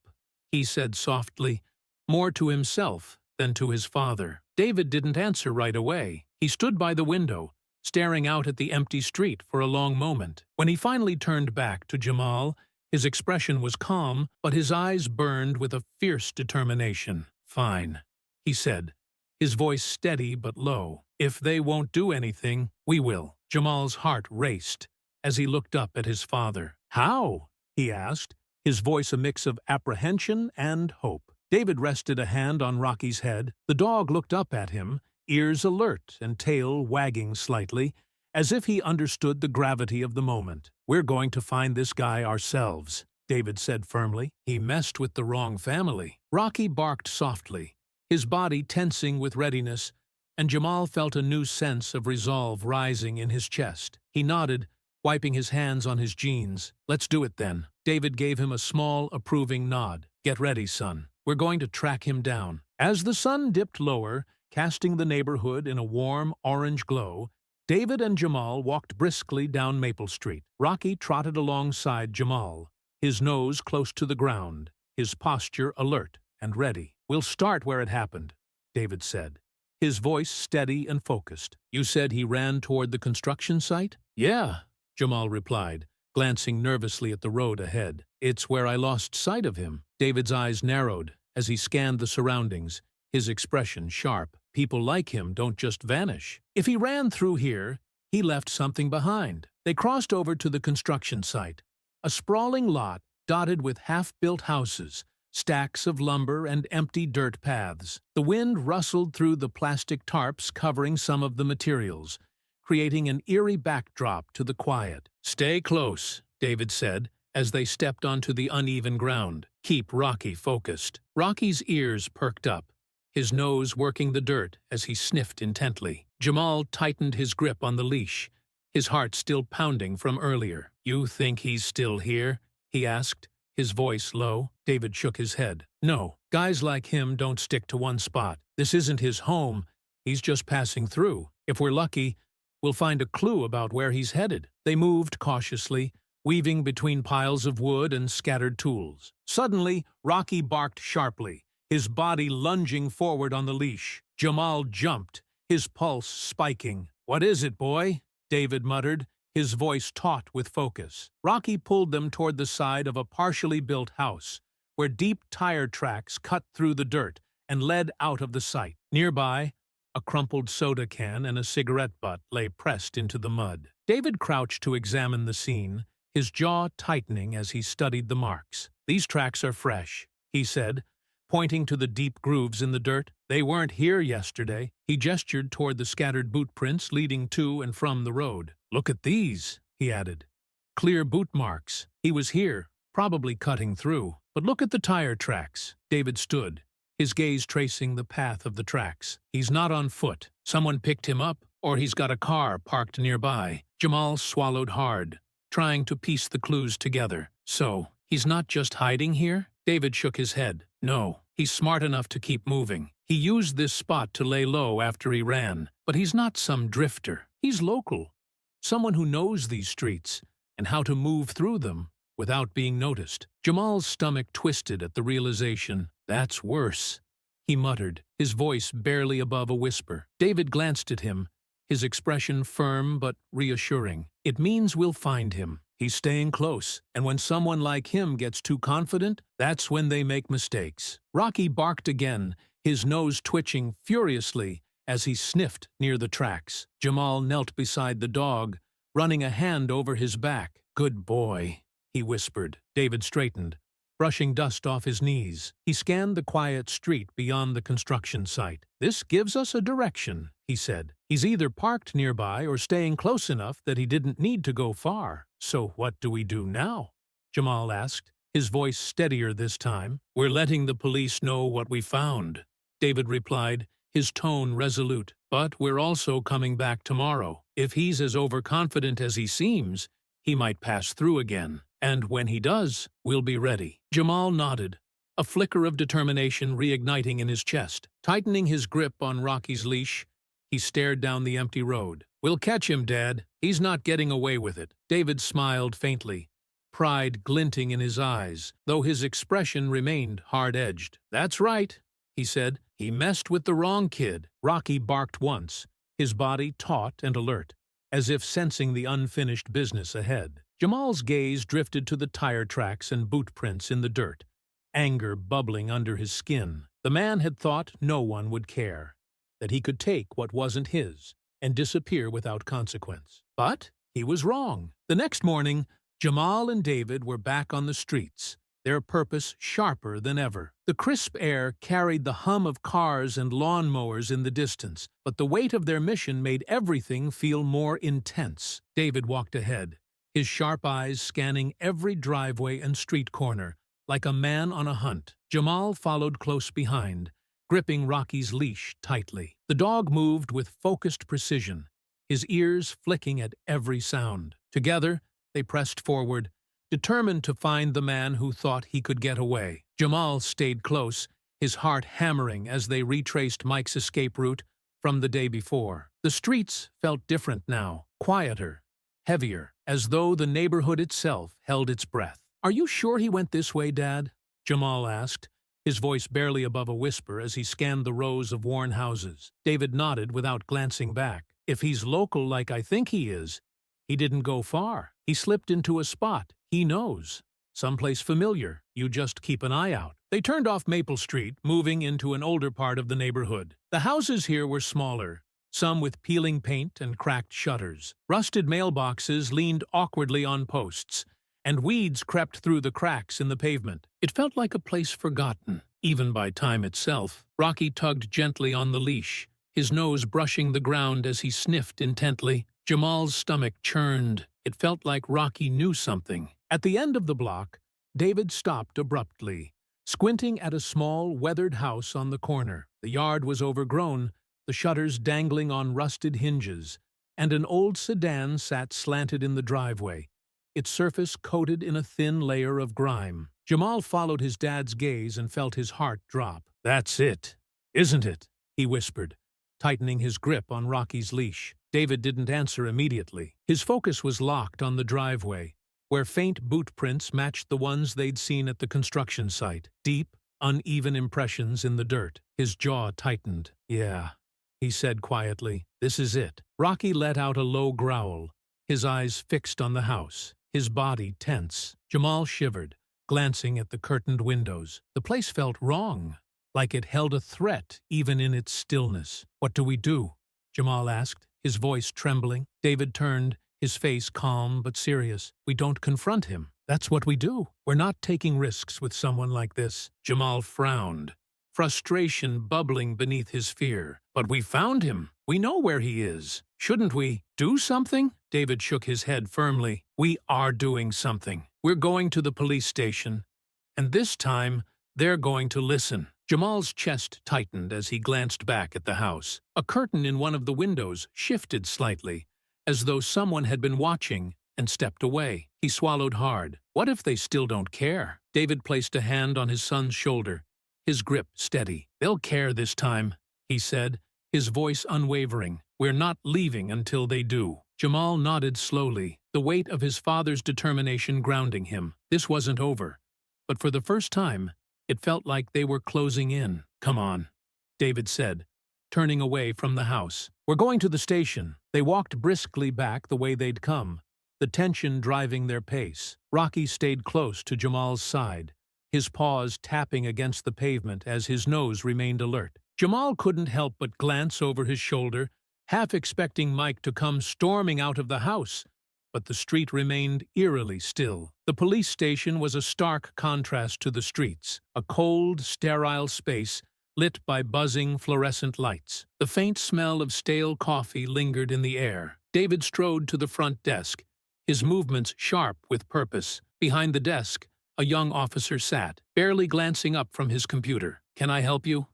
he said softly, more to himself than to his father. David didn't answer right away. He stood by the window, staring out at the empty street for a long moment. When he finally turned back to Jamal, his expression was calm, but his eyes burned with a fierce determination. "Fine," he said, his voice steady but low. "If they won't do anything, we will." Jamal's heart raced as he looked up at his father. "How?" he asked, his voice a mix of apprehension and hope. David rested a hand on Rocky's head. The dog looked up at him, ears alert and tail wagging slightly, as if he understood the gravity of the moment. "We're going to find this guy ourselves," David said firmly. "He messed with the wrong family." Rocky barked softly, his body tensing with readiness, and Jamal felt a new sense of resolve rising in his chest. He nodded, wiping his hands on his jeans. "Let's do it then." David gave him a small, approving nod. "Get ready, son. We're going to track him down." As the sun dipped lower, casting the neighborhood in a warm, orange glow, David and Jamal walked briskly down Maple Street. Rocky trotted alongside Jamal, his nose close to the ground, his posture alert and ready. "We'll start where it happened," David said, his voice steady and focused. "You said he ran toward the construction site?" "Yeah," Jamal replied, glancing nervously at the road ahead. "It's where I lost sight of him." David's eyes narrowed as he scanned the surroundings, his expression sharp. "People like him don't just vanish. If he ran through here, he left something behind." They crossed over to the construction site, a sprawling lot dotted with half-built houses, stacks of lumber, and empty dirt paths. The wind rustled through the plastic tarps covering some of the materials, creating an eerie backdrop to the quiet. "Stay close," David said, as they stepped onto the uneven ground. "Keep Rocky focused." Rocky's ears perked up, his nose working the dirt as he sniffed intently. Jamal tightened his grip on the leash, his heart still pounding from earlier. "You think he's still here?" he asked, his voice low. David shook his head. "No, guys like him don't stick to one spot. This isn't his home. He's just passing through. If we're lucky, we'll find a clue about where he's headed." They moved cautiously, weaving between piles of wood and scattered tools. Suddenly, Rocky barked sharply, his body lunging forward on the leash. Jamal jumped, his pulse spiking. "What is it, boy?" David muttered, his voice taut with focus. Rocky pulled them toward the side of a partially built house, where deep tire tracks cut through the dirt and led out of the site. Nearby, a crumpled soda can and a cigarette butt lay pressed into the mud. David crouched to examine the scene, his jaw tightening as he studied the marks. "These tracks are fresh," he said, pointing to the deep grooves in the dirt. "They weren't here yesterday." He gestured toward the scattered boot prints leading to and from the road. "Look at these," he added. "Clear boot marks. He was here, probably cutting through. But look at the tire tracks." David stood, his gaze tracing the path of the tracks. "He's not on foot. Someone picked him up, or he's got a car parked nearby." Jamal swallowed hard, trying to piece the clues together. "So, he's not just hiding here?" David shook his head. "No, he's smart enough to keep moving. He used this spot to lay low after he ran. But he's not some drifter. He's local. Someone who knows these streets and how to move through them without being noticed." Jamal's stomach twisted at the realization. "That's worse," he muttered, his voice barely above a whisper. David glanced at him, his expression firm but reassuring. "It means we'll find him. He's staying close, and when someone like him gets too confident, that's when they make mistakes." Rocky barked again, his nose twitching furiously as he sniffed near the tracks. Jamal knelt beside the dog, running a hand over his back. "Good boy," he whispered. David straightened, brushing dust off his knees. He scanned the quiet street beyond the construction site. "This gives us a direction," he said. "He's either parked nearby or staying close enough that he didn't need to go far. So what do we do now?" Jamal asked, his voice steadier this time. "We're letting the police know what we found," David replied, his tone resolute. "But we're also coming back tomorrow. If he's as overconfident as he seems, he might pass through again. And when he does, we'll be ready." Jamal nodded, a flicker of determination reigniting in his chest. Tightening his grip on Rocky's leash, he stared down the empty road. "We'll catch him, Dad. He's not getting away with it." David smiled faintly, pride glinting in his eyes, though his expression remained hard-edged. "That's right," he said. "He messed with the wrong kid." Rocky barked once, his body taut and alert, as if sensing the unfinished business ahead. Jamal's gaze drifted to the tire tracks and boot prints in the dirt, anger bubbling under his skin. The man had thought no one would care. that he could take what wasn't his and disappear without consequence. But he was wrong. The next morning, Jamal and David were back on the streets, their purpose sharper than ever. The crisp air carried the hum of cars and lawnmowers in the distance, but the weight of their mission made everything feel more intense. David walked ahead, his sharp eyes scanning every driveway and street corner, like a man on a hunt. Jamal followed close behind, gripping Rocky's leash tightly. The dog moved with focused precision, his ears flicking at every sound. Together, they pressed forward, determined to find the man who thought he could get away. Jamal stayed close, his heart hammering as they retraced Mike's escape route from the day before. The streets felt different now, quieter, heavier, as though the neighborhood itself held its breath. "Are you sure he went this way, Dad?" Jamal asked, his voice barely above a whisper as he scanned the rows of worn houses. David nodded without glancing back. "If he's local like I think he is, he didn't go far. He slipped into a spot he knows. Someplace familiar. You just keep an eye out." They turned off Maple Street, moving into an older part of the neighborhood. The houses here were smaller, some with peeling paint and cracked shutters. Rusted mailboxes leaned awkwardly on posts, and weeds crept through the cracks in the pavement. It felt like a place forgotten, even by time itself. Rocky tugged gently on the leash, his nose brushing the ground as he sniffed intently. Jamal's stomach churned. It felt like Rocky knew something. At the end of the block, David stopped abruptly, squinting at a small, weathered house on the corner. The yard was overgrown, the shutters dangling on rusted hinges, and an old sedan sat slanted in the driveway, its surface coated in a thin layer of grime. Jamal followed his dad's gaze and felt his heart drop. "That's it, isn't it?" he whispered, tightening his grip on Rocky's leash. David didn't answer immediately. His focus was locked on the driveway, where faint boot prints matched the ones they'd seen at the construction site. Deep, uneven impressions in the dirt. His jaw tightened. "Yeah," he said quietly, "this is it." Rocky let out a low growl, his eyes fixed on the house, his body tense. Jamal shivered, glancing at the curtained windows. The place felt wrong, like it held a threat even in its stillness. "What do we do?" Jamal asked, his voice trembling. David turned, his face calm but serious. "We don't confront him. That's what we do. We're not taking risks with someone like this." Jamal frowned, frustration bubbling beneath his fear. "But we found him. We know where he is. Shouldn't we do something?" David shook his head firmly. "We are doing something. We're going to the police station, and this time they're going to listen." Jamal's chest tightened as he glanced back at the house. A curtain in one of the windows shifted slightly, as though someone had been watching and stepped away. He swallowed hard. What if they still don't care? David placed a hand on his son's shoulder, his grip steady. "They'll care this time," he said, his voice unwavering. "We're not leaving until they do." Jamal nodded slowly, the weight of his father's determination grounding him. This wasn't over, but for the first time, it felt like they were closing in. "Come on," David said, turning away from the house. "We're going to the station." They walked briskly back the way they'd come, the tension driving their pace. Rocky stayed close to Jamal's side, his paws tapping against the pavement as his nose remained alert. Jamal couldn't help but glance over his shoulder, half expecting Mike to come storming out of the house, but the street remained eerily still. The police station was a stark contrast to the streets, a cold, sterile space lit by buzzing fluorescent lights. The faint smell of stale coffee lingered in the air. David strode to the front desk, his movements sharp with purpose. Behind the desk, a young officer sat, barely glancing up from his computer. "Can I help you?"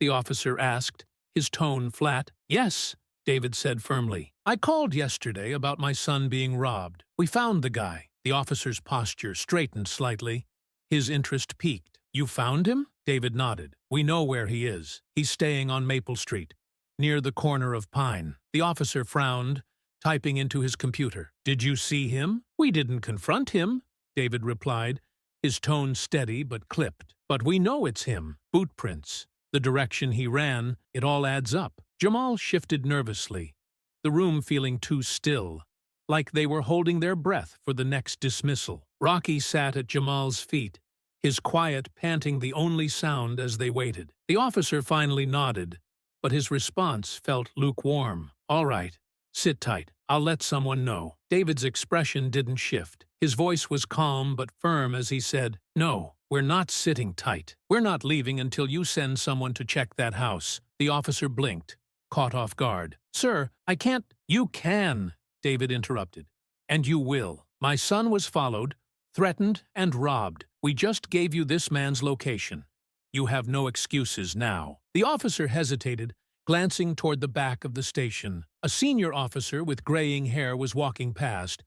the officer asked, his tone flat. "Yes," David said firmly. "I called yesterday about my son being robbed. We found the guy." The officer's posture straightened slightly, his interest piqued. "You found him?" David nodded. "We know where he is. He's staying on Maple Street, near the corner of Pine." The officer frowned, typing into his computer. "Did you see him?" "We didn't confront him," David replied, his tone steady but clipped. "But we know it's him. Boot prints, the direction he ran, it all adds up." Jamal shifted nervously, the room feeling too still, like they were holding their breath for the next dismissal. Rocky sat at Jamal's feet, his quiet panting the only sound as they waited. The officer finally nodded, but his response felt lukewarm. "All right, sit tight. I'll let someone know." David's expression didn't shift. His voice was calm but firm as he said, "No, we're not sitting tight. We're not leaving until you send someone to check that house." The officer blinked, caught off guard. "Sir, I can't—" "You can," David interrupted. "And you will. My son was followed, threatened, and robbed. We just gave you this man's location. You have no excuses now." The officer hesitated, glancing toward the back of the station. A senior officer with graying hair was walking past,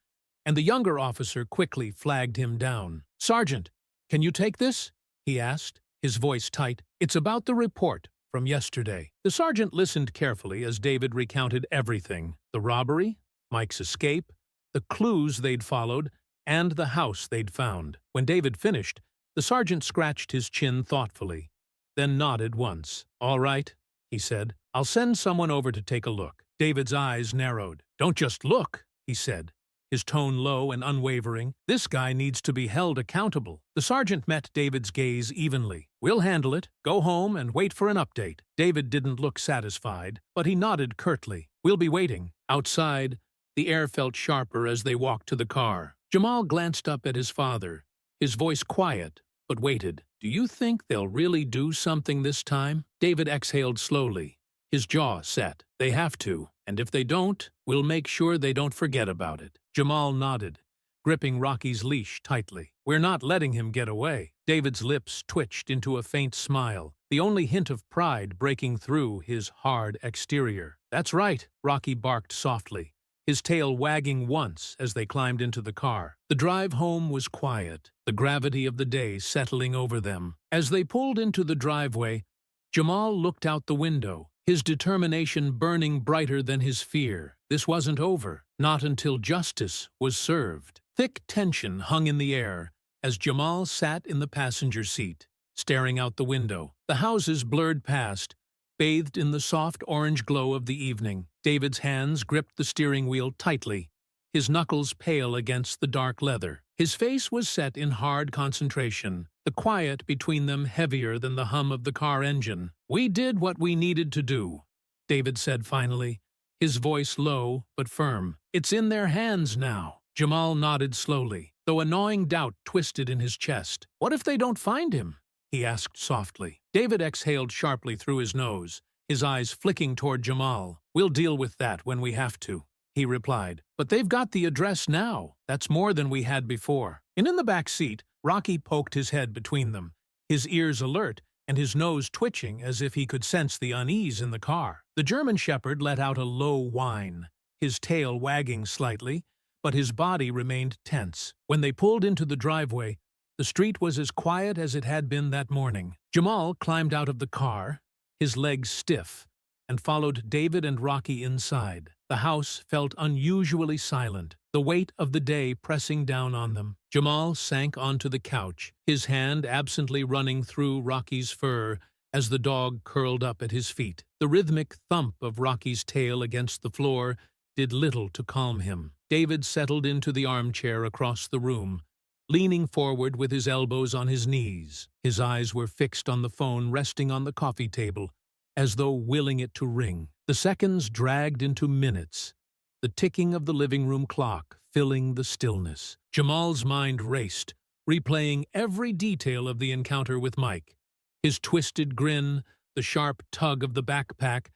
and the younger officer quickly flagged him down. "Sergeant, can you take this?" he asked, his voice tight. "It's about the report from yesterday." The sergeant listened carefully as David recounted everything: the robbery, Mike's escape, the clues they'd followed, and the house they'd found. When David finished, the sergeant scratched his chin thoughtfully, then nodded once. "All right," he said. "I'll send someone over to take a look." David's eyes narrowed. "Don't just look," he said, his tone low and unwavering. "This guy needs to be held accountable." The sergeant met David's gaze evenly. "We'll handle it. Go home and wait for an update." David didn't look satisfied, but he nodded curtly. "We'll be waiting." Outside, the air felt sharper as they walked to the car. Jamal glanced up at his father, his voice quiet, but waited. "Do you think they'll really do something this time?" David exhaled slowly, his jaw set. "They have to, and if they don't, we'll make sure they don't forget about it." Jamal nodded, gripping Rocky's leash tightly. "We're not letting him get away." David's lips twitched into a faint smile, the only hint of pride breaking through his hard exterior. "That's right," Rocky barked softly, his tail wagging once as they climbed into the car. The drive home was quiet, the gravity of the day settling over them. As they pulled into the driveway, Jamal looked out the window, his determination burning brighter than his fear. This wasn't over, not until justice was served. Thick tension hung in the air as Jamal sat in the passenger seat, staring out the window. The houses blurred past, bathed in the soft orange glow of the evening. David's hands gripped the steering wheel tightly, his knuckles pale against the dark leather. His face was set in hard concentration, the quiet between them heavier than the hum of the car engine. "We did what we needed to do," David said finally, his voice low but firm. "It's in their hands now." Jamal nodded slowly, though a gnawing doubt twisted in his chest. "What if they don't find him?" he asked softly. David exhaled sharply through his nose, his eyes flicking toward Jamal. "We'll deal with that when we have to," he replied. "But they've got the address now. That's more than we had before." And in the back seat, Rocky poked his head between them, his ears alert and his nose twitching as if he could sense the unease in the car. The German shepherd let out a low whine, his tail wagging slightly, but his body remained tense. When they pulled into the driveway, the street was as quiet as it had been that morning. Jamal climbed out of the car, his legs stiff, and followed David and Rocky inside. The house felt unusually silent, the weight of the day pressing down on them. Jamal sank onto the couch, his hand absently running through Rocky's fur as the dog curled up at his feet. The rhythmic thump of Rocky's tail against the floor did little to calm him. David settled into the armchair across the room, leaning forward with his elbows on his knees. His eyes were fixed on the phone resting on the coffee table, as though willing it to ring. The seconds dragged into minutes, the ticking of the living room clock filling the stillness. Jamal's mind raced, replaying every detail of the encounter with Mike. His twisted grin, the sharp tug of the backpack,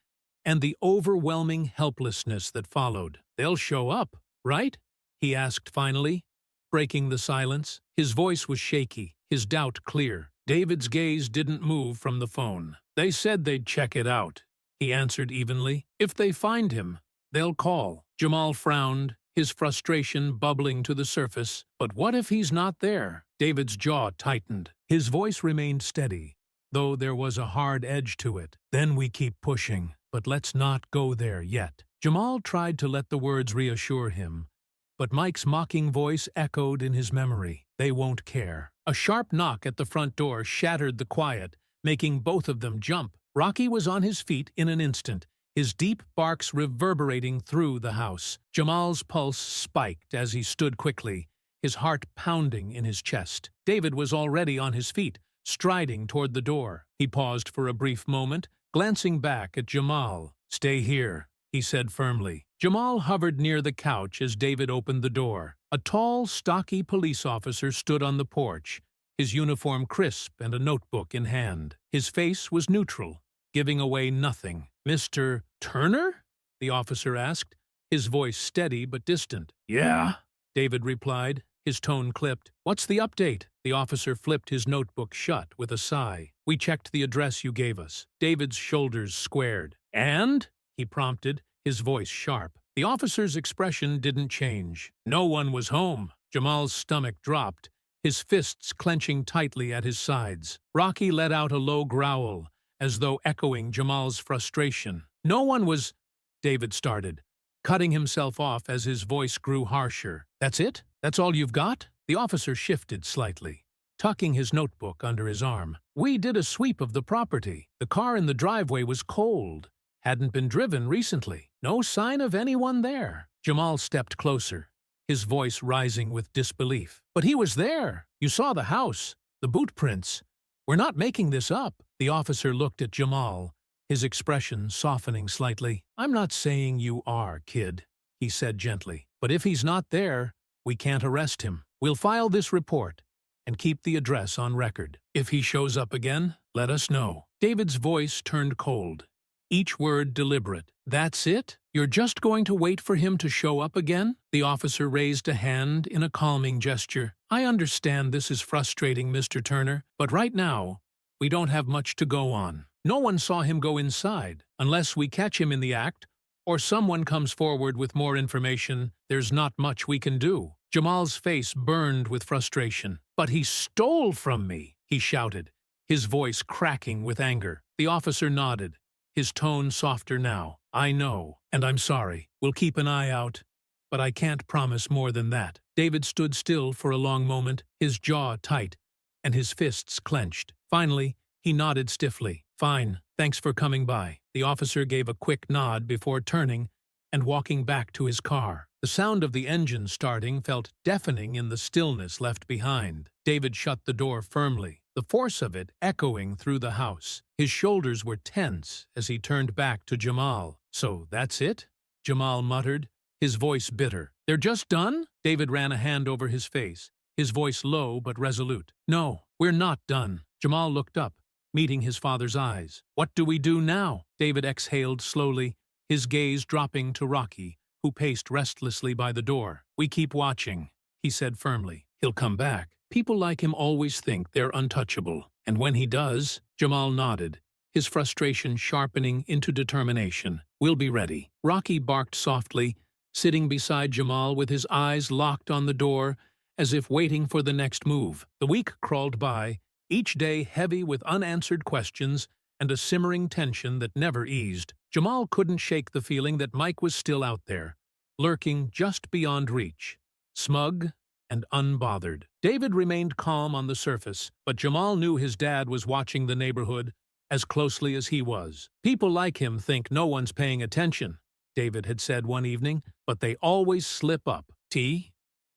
and the overwhelming helplessness that followed. "They'll show up, right?" he asked finally, breaking the silence. His voice was shaky, his doubt clear. David's gaze didn't move from the phone. "They said they'd check it out," he answered evenly. "If they find him, they'll call." Jamal frowned, his frustration bubbling to the surface. "But what if he's not there?" David's jaw tightened. His voice remained steady, though there was a hard edge to it. "Then we keep pushing, but let's not go there yet." Jamal tried to let the words reassure him, but Mike's mocking voice echoed in his memory. "They won't care." A sharp knock at the front door shattered the quiet, making both of them jump. Rocky was on his feet in an instant, his deep barks reverberating through the house. Jamal's pulse spiked as he stood quickly, his heart pounding in his chest. David was already on his feet, striding toward the door. He paused for a brief moment, glancing back at Jamal. "Stay here," he said firmly. Jamal hovered near the couch as David opened the door. A tall, stocky police officer stood on the porch, his uniform crisp and a notebook in hand. His face was neutral, giving away nothing. "Mr. Turner?" the officer asked, his voice steady but distant. "Yeah," David replied, his tone clipped. "What's the update?" The officer flipped his notebook shut with a sigh. "We checked the address you gave us." David's shoulders squared. "And?" he prompted, his voice sharp. The officer's expression didn't change. "No one was home." Jamal's stomach dropped, his fists clenching tightly at his sides. Rocky let out a low growl, as though echoing Jamal's frustration. "No one was—" David started, cutting himself off as his voice grew harsher. "That's it? That's all you've got?" The officer shifted slightly, tucking his notebook under his arm. "We did a sweep of the property. The car in the driveway was cold. Hadn't been driven recently. No sign of anyone there." Jamal stepped closer, his voice rising with disbelief. "But he was there. You saw the house, the boot prints. We're not making this up." The officer looked at Jamal, his expression softening slightly. "I'm not saying you are, kid," he said gently. "But if he's not there, we can't arrest him. We'll file this report and keep the address on record. If he shows up again, let us know." David's voice turned cold, each word deliberate. "That's it? You're just going to wait for him to show up again?" The officer raised a hand in a calming gesture. "I understand this is frustrating, Mr. Turner, but right now, we don't have much to go on. No one saw him go inside. Unless we catch him in the act, or someone comes forward with more information, there's not much we can do." Jamal's face burned with frustration. "But he stole from me!" he shouted, his voice cracking with anger. The officer nodded, his tone softer now. "I know, and I'm sorry. We'll keep an eye out, but I can't promise more than that." David stood still for a long moment, his jaw tight, and his fists clenched. Finally, he nodded stiffly. "Fine, thanks for coming by." The officer gave a quick nod before turning and walking back to his car. The sound of the engine starting felt deafening in the stillness left behind. David shut the door firmly, the force of it echoing through the house. His shoulders were tense as he turned back to Jamal. "So that's it?" Jamal muttered, his voice bitter. "They're just done?" David ran a hand over his face, his voice low but resolute. "No, we're not done." Jamal looked up, meeting his father's eyes. "What do we do now?" David exhaled slowly, his gaze dropping to Rocky, who paced restlessly by the door. "We keep watching," he said firmly. "He'll come back. People like him always think they're untouchable. And when he does—" Jamal nodded, his frustration sharpening into determination. "We'll be ready." Rocky barked softly, sitting beside Jamal with his eyes locked on the door, as if waiting for the next move. The week crawled by, each day heavy with unanswered questions and a simmering tension that never eased. Jamal couldn't shake the feeling that Mike was still out there, lurking just beyond reach, smug and unbothered. David remained calm on the surface, but Jamal knew his dad was watching the neighborhood as closely as he was. "People like him think no one's paying attention," David had said one evening, "but they always slip up." Tea?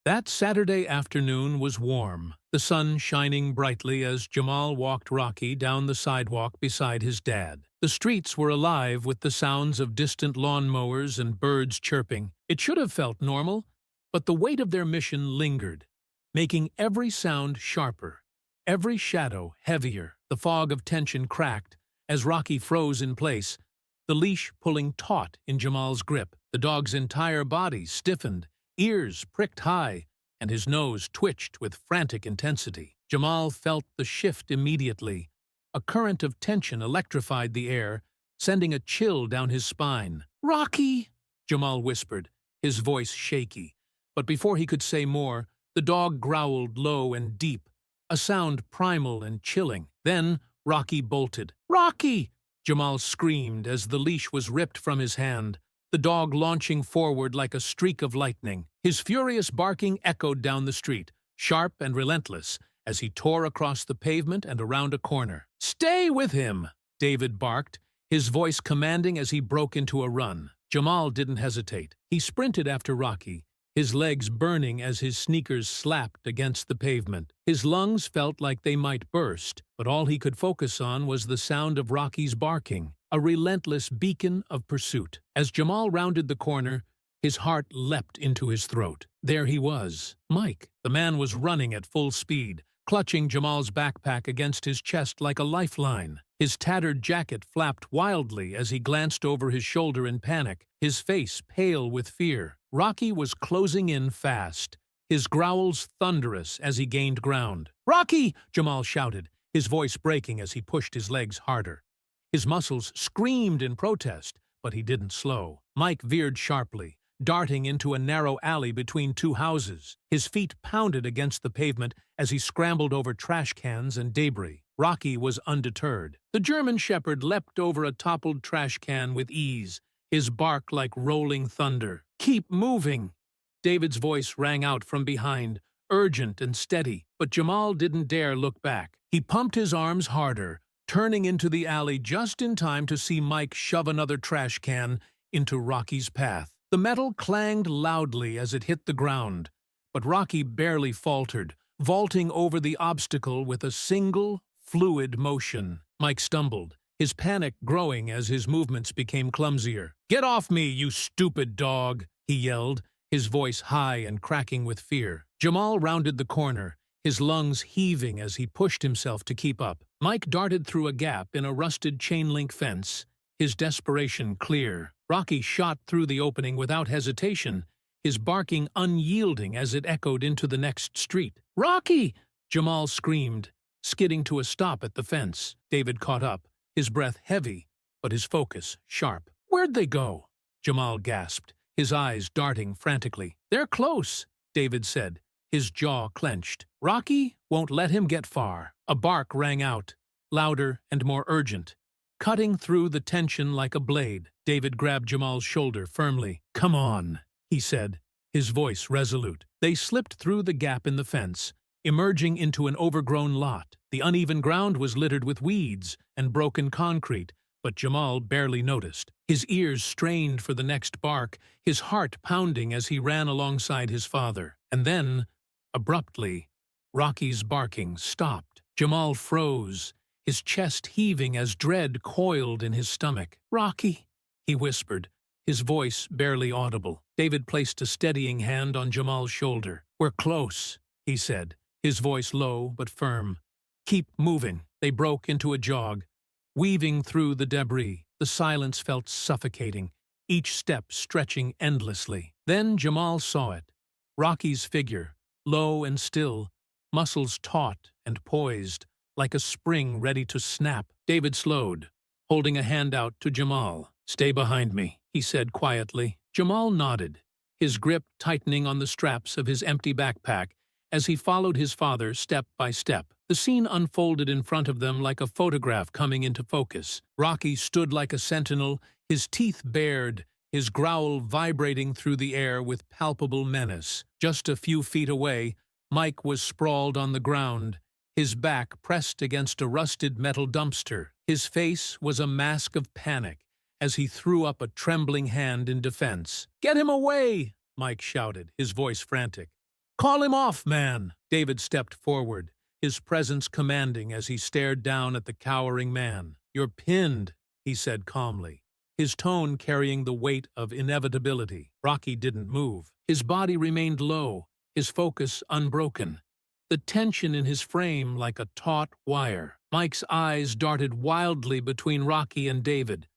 That Saturday afternoon was warm, the sun shining brightly as Jamal walked Rocky down the sidewalk beside his dad. The streets were alive with the sounds of distant lawnmowers and birds chirping. It should have felt normal, but the weight of their mission lingered, making every sound sharper, every shadow heavier. The fog of tension cracked as Rocky froze in place, the leash pulling taut in Jamal's grip. The dog's entire body stiffened, ears pricked high, and his nose twitched with frantic intensity. Jamal felt the shift immediately. A current of tension electrified the air, sending a chill down his spine. "Rocky!" Jamal whispered, his voice shaky. But before he could say more, the dog growled low and deep, a sound primal and chilling. Then Rocky bolted. "Rocky!" Jamal screamed as the leash was ripped from his hand, the dog launching forward like a streak of lightning. His furious barking echoed down the street, sharp and relentless, as he tore across the pavement and around a corner. "Stay with him!" David barked, his voice commanding as he broke into a run. Jamal didn't hesitate. He sprinted after Rocky, his legs burning as his sneakers slapped against the pavement. His lungs felt like they might burst, but all he could focus on was the sound of Rocky's barking. a relentless beacon of pursuit. As Jamal rounded the corner, his heart leapt into his throat. There he was, Mike. The man was running at full speed, clutching Jamal's backpack against his chest like a lifeline. His tattered jacket flapped wildly as he glanced over his shoulder in panic, his face pale with fear. Rocky was closing in fast, his growls thunderous as he gained ground. "Rocky!" Jamal shouted, his voice breaking as he pushed his legs harder. His muscles screamed in protest, but he didn't slow. Mike veered sharply, darting into a narrow alley between two houses. His feet pounded against the pavement as he scrambled over trash cans and debris. Rocky was undeterred. The German Shepherd leapt over a toppled trash can with ease, his bark like rolling thunder. "Keep moving!" David's voice rang out from behind, urgent and steady, but Jamal didn't dare look back. He pumped his arms harder, turning into the alley just in time to see Mike shove another trash can into Rocky's path. The metal clanged loudly as it hit the ground, but Rocky barely faltered, vaulting over the obstacle with a single, fluid motion. Mike stumbled, his panic growing as his movements became clumsier. "Get off me, you stupid dog!" he yelled, his voice high and cracking with fear. Jamal rounded the corner, his lungs heaving as he pushed himself to keep up. Mike darted through a gap in a rusted chain-link fence, his desperation clear. Rocky shot through the opening without hesitation, his barking unyielding as it echoed into the next street. "Rocky!" Jamal screamed, skidding to a stop at the fence. David caught up, his breath heavy, but his focus sharp. "Where'd they go?" Jamal gasped, his eyes darting frantically. "They're close," David said, his jaw clenched. "Rocky won't let him get far." A bark rang out, louder and more urgent, cutting through the tension like a blade. David grabbed Jamal's shoulder firmly. "Come on," he said, his voice resolute. They slipped through the gap in the fence, emerging into an overgrown lot. The uneven ground was littered with weeds and broken concrete, but Jamal barely noticed. His ears strained for the next bark, his heart pounding as he ran alongside his father. And then, abruptly, Rocky's barking stopped. Jamal froze, his chest heaving as dread coiled in his stomach. "Rocky," he whispered, his voice barely audible. David placed a steadying hand on Jamal's shoulder. "We're close," he said, his voice low but firm. "Keep moving." They broke into a jog, weaving through the debris. The silence felt suffocating, each step stretching endlessly. Then Jamal saw it. Rocky's figure, low and still, muscles taut and poised, like a spring ready to snap. David slowed, holding a hand out to Jamal. "Stay behind me," he said quietly. Jamal nodded, his grip tightening on the straps of his empty backpack as he followed his father step by step. The scene unfolded in front of them like a photograph coming into focus. Rocky stood like a sentinel, his teeth bared, his growl vibrating through the air with palpable menace. Just a few feet away, Mike was sprawled on the ground, his back pressed against a rusted metal dumpster. His face was a mask of panic as he threw up a trembling hand in defense. "Get him away!" Mike shouted, his voice frantic. "Call him off, man!" David stepped forward, his presence commanding as he stared down at the cowering man. "You're pinned," he said calmly, his tone carrying the weight of inevitability. Rocky didn't move. His body remained low, his focus unbroken, the tension in his frame like a taut wire. Mike's eyes darted wildly between Rocky and David,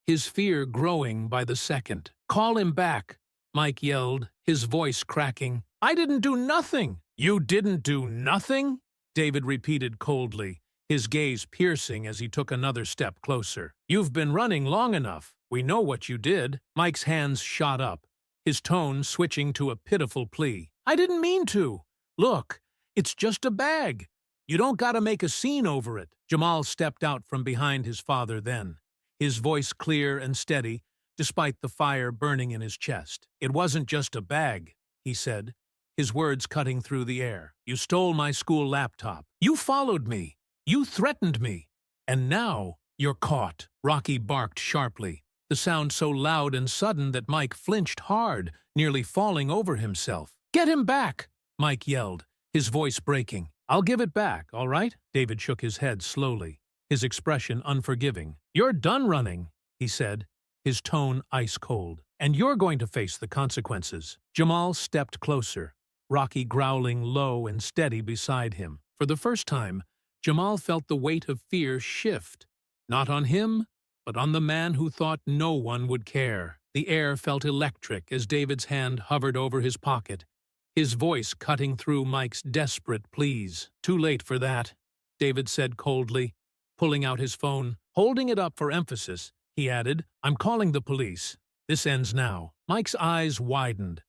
his fear growing by the second. "Call him back," Mike yelled, his voice cracking. "I didn't do nothing." "You didn't do nothing?" David repeated coldly, his gaze piercing as he took another step closer. "You've been running long enough. We know what you did." Mike's hands shot up, his tone switching to a pitiful plea. "I didn't mean to. Look, it's just a bag. You don't gotta make a scene over it." Jamal stepped out from behind his father then, his voice clear and steady, despite the fire burning in his chest. "It wasn't just a bag," he said, his words cutting through the air. "You stole my school laptop. You followed me. You threatened me. And now you're caught." Rocky barked sharply, the sound so loud and sudden that Mike flinched hard, nearly falling over himself. "Get him back!" Mike yelled, his voice breaking. "I'll give it back, all right?" David shook his head slowly, his expression unforgiving. "You're done running," he said, his tone ice-cold. "And you're going to face the consequences." Jamal stepped closer, Rocky growling low and steady beside him. For the first time, Jamal felt the weight of fear shift, not on him, but on the man who thought no one would care. The air felt electric as David's hand hovered over his pocket, his voice cutting through Mike's desperate pleas. "Too late for that," David said coldly, pulling out his phone. Holding it up for emphasis, he added, "I'm calling the police. This ends now." Mike's eyes widened,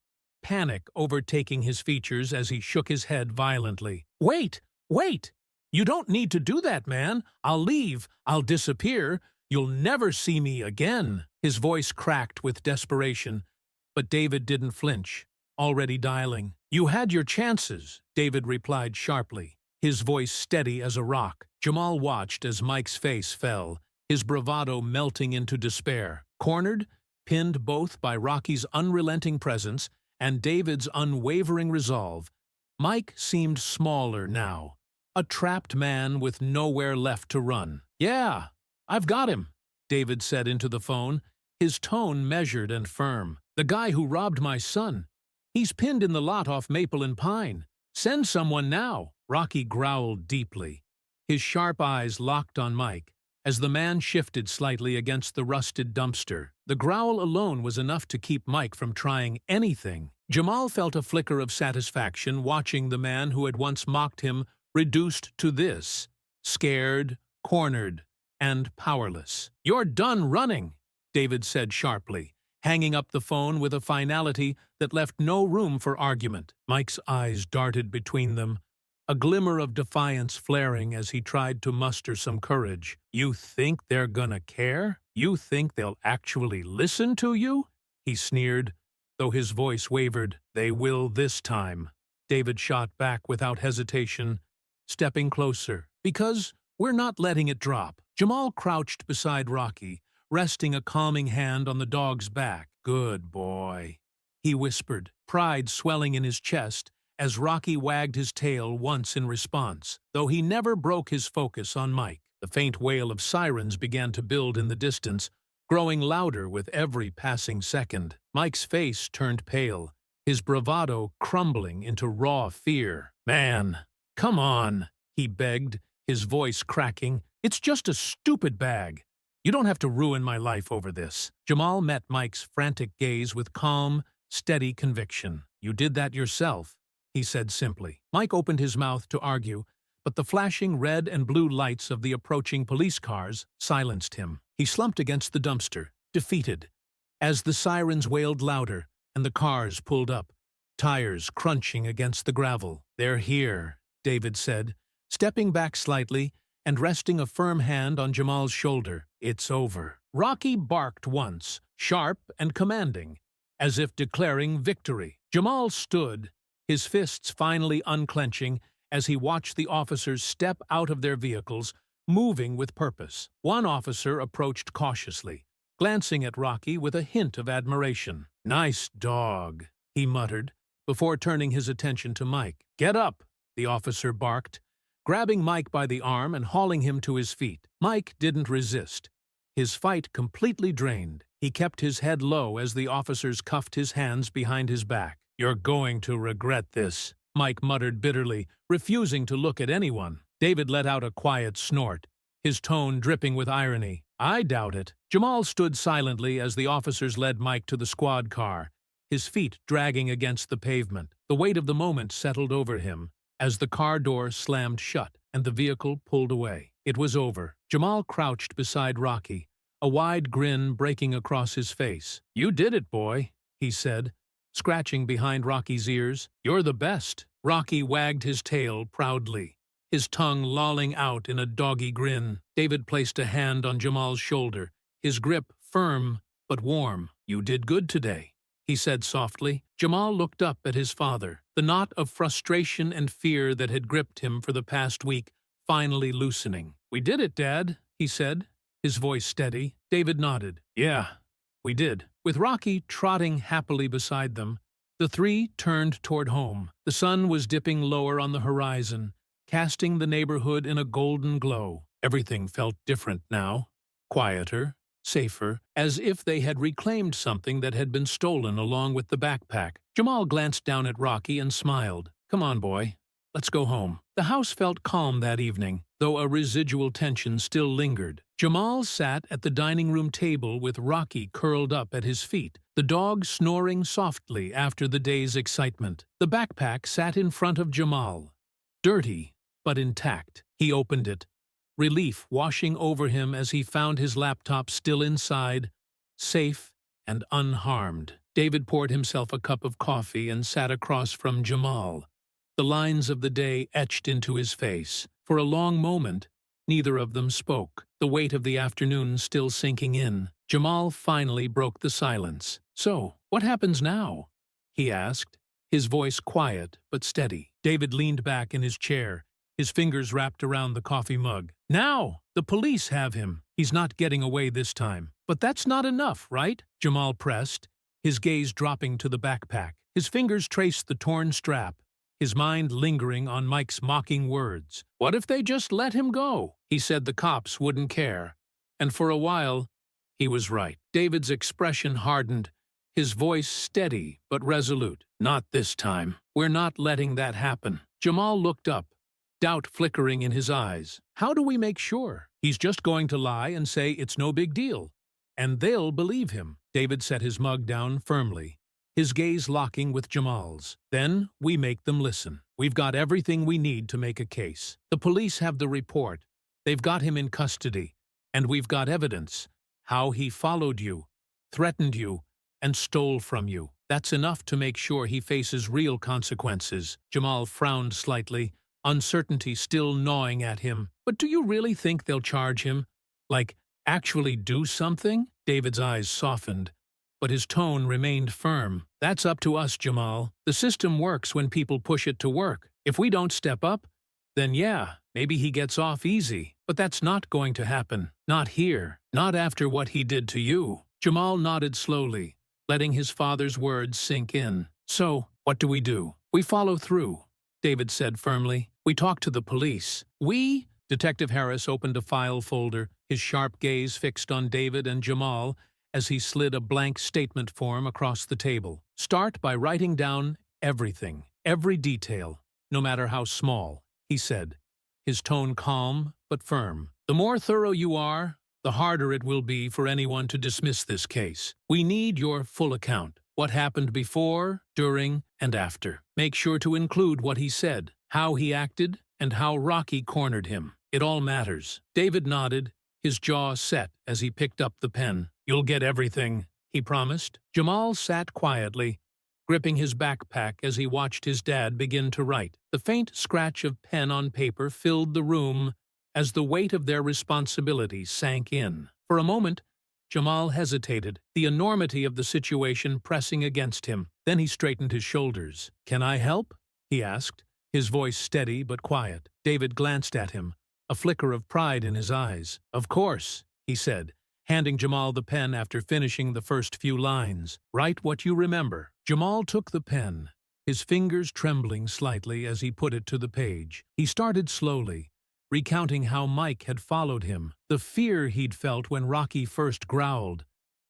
panic overtaking his features as he shook his head violently. "Wait! Wait! You don't need to do that, man. I'll leave. I'll disappear. You'll never see me again." His voice cracked with desperation, but David didn't flinch, already dialing. "You had your chances," David replied sharply, his voice steady as a rock. Jamal watched as Mike's face fell, his bravado melting into despair. Cornered, pinned both by Rocky's unrelenting presence and David's unwavering resolve, Mike seemed smaller now, a trapped man with nowhere left to run. "Yeah, I've got him," David said into the phone, his tone measured and firm. "The guy who robbed my son. He's pinned in the lot off Maple and Pine. Send someone now." Rocky growled deeply, his sharp eyes locked on Mike, as the man shifted slightly against the rusted dumpster. The growl alone was enough to keep Mike from trying anything. Jamal felt a flicker of satisfaction watching the man who had once mocked him reduced to this, scared, cornered, and powerless. "You're done running," David said sharply, hanging up the phone with a finality that left no room for argument. Mike's eyes darted between them, a glimmer of defiance flaring as he tried to muster some courage. "You think they're gonna care? You think they'll actually listen to you?" he sneered, though his voice wavered. "They will this time," David shot back without hesitation, stepping closer. "Because we're not letting it drop." Jamal crouched beside Rocky, resting a calming hand on the dog's back. "Good boy," he whispered, pride swelling in his chest as Rocky wagged his tail once in response, though he never broke his focus on Mike. The faint wail of sirens began to build in the distance, growing louder with every passing second. Mike's face turned pale, his bravado crumbling into raw fear. "Man, come on," he begged, his voice cracking. "It's just a stupid bag. You don't have to ruin my life over this." Jamal met Mike's frantic gaze with calm, steady conviction. "You did that yourself," he said simply. Mike opened his mouth to argue, but the flashing red and blue lights of the approaching police cars silenced him. He slumped against the dumpster, defeated, as the sirens wailed louder and the cars pulled up, tires crunching against the gravel. "They're here," David said, stepping back slightly and resting a firm hand on Jamal's shoulder. "It's over." Rocky barked once, sharp and commanding, as if declaring victory. Jamal stood, his fists finally unclenching as he watched the officers step out of their vehicles, moving with purpose. One officer approached cautiously, glancing at Rocky with a hint of admiration. "Nice dog," he muttered, before turning his attention to Mike. "Get up," the officer barked, grabbing Mike by the arm and hauling him to his feet. Mike didn't resist, his fight completely drained. He kept his head low as the officers cuffed his hands behind his back. "You're going to regret this," Mike muttered bitterly, refusing to look at anyone. David let out a quiet snort, his tone dripping with irony. "I doubt it." Jamal stood silently as the officers led Mike to the squad car, his feet dragging against the pavement. The weight of the moment settled over him as the car door slammed shut and the vehicle pulled away. It was over. Jamal crouched beside Rocky, a wide grin breaking across his face. "You did it, boy," he said, scratching behind Rocky's ears. "You're the best." Rocky wagged his tail proudly, his tongue lolling out in a doggy grin. David placed a hand on Jamal's shoulder, his grip firm but warm. "You did good today," he said softly. Jamal looked up at his father, the knot of frustration and fear that had gripped him for the past week finally loosening. "We did it, Dad," he said, his voice steady. David nodded. "Yeah, we did." With Rocky trotting happily beside them, the three turned toward home. The sun was dipping lower on the horizon, casting the neighborhood in a golden glow. Everything felt different now, quieter, safer, as if they had reclaimed something that had been stolen along with the backpack. Jamal glanced down at Rocky and smiled. "Come on, boy. Let's go home." The house felt calm that evening, though a residual tension still lingered. Jamal sat at the dining room table with Rocky curled up at his feet, the dog snoring softly after the day's excitement. The backpack sat in front of Jamal, dirty but intact. He opened it, relief washing over him as he found his laptop still inside, safe and unharmed. David poured himself a cup of coffee and sat across from Jamal, the lines of the day etched into his face. For a long moment, neither of them spoke, the weight of the afternoon still sinking in. Jamal finally broke the silence. "So, what happens now?" he asked, his voice quiet but steady. David leaned back in his chair, his fingers wrapped around the coffee mug. "Now! The police have him. He's not getting away this time." "But that's not enough, right?" Jamal pressed, his gaze dropping to the backpack. His fingers traced the torn strap, his mind lingering on Mike's mocking words. "What if they just let him go?" He said the cops wouldn't care. And for a while, he was right. David's expression hardened, his voice steady but resolute. "Not this time. We're not letting that happen." Jamal looked up, doubt flickering in his eyes. "How do we make sure? He's just going to lie and say it's no big deal, and they'll believe him." David set his mug down firmly, his gaze locking with Jamal's. "Then we make them listen. We've got everything we need to make a case. The police have the report. They've got him in custody. And we've got evidence. How he followed you, threatened you, and stole from you. That's enough to make sure he faces real consequences." Jamal frowned slightly, uncertainty still gnawing at him. "But do you really think they'll charge him? Like, actually do something?" David's eyes softened, but his tone remained firm. "That's up to us, Jamal. The system works when people push it to work. If we don't step up, then yeah, maybe he gets off easy. But that's not going to happen. Not here. Not after what he did to you." Jamal nodded slowly, letting his father's words sink in. "So, what do we do?" "We follow through," David said firmly. "We talk to the police." "We?" Detective Harris opened a file folder, his sharp gaze fixed on David and Jamal as he slid a blank statement form across the table. "Start by writing down everything, every detail, no matter how small," he said, his tone calm but firm. "The more thorough you are, the harder it will be for anyone to dismiss this case. We need your full account. What happened before, during, and after. Make sure to include what he said, how he acted, and how Rocky cornered him. It all matters." David nodded, his jaw set as he picked up the pen. "You'll get everything," he promised. Jamal sat quietly, gripping his backpack as he watched his dad begin to write. The faint scratch of pen on paper filled the room as the weight of their responsibility sank in. For a moment, Jamal hesitated, the enormity of the situation pressing against him. Then he straightened his shoulders. "Can I help?" he asked, his voice steady but quiet. David glanced at him, a flicker of pride in his eyes. "Of course," he said, handing Jamal the pen after finishing the first few lines. "Write what you remember." Jamal took the pen, his fingers trembling slightly as he put it to the page. He started slowly, recounting how Mike had followed him, the fear he'd felt when Rocky first growled,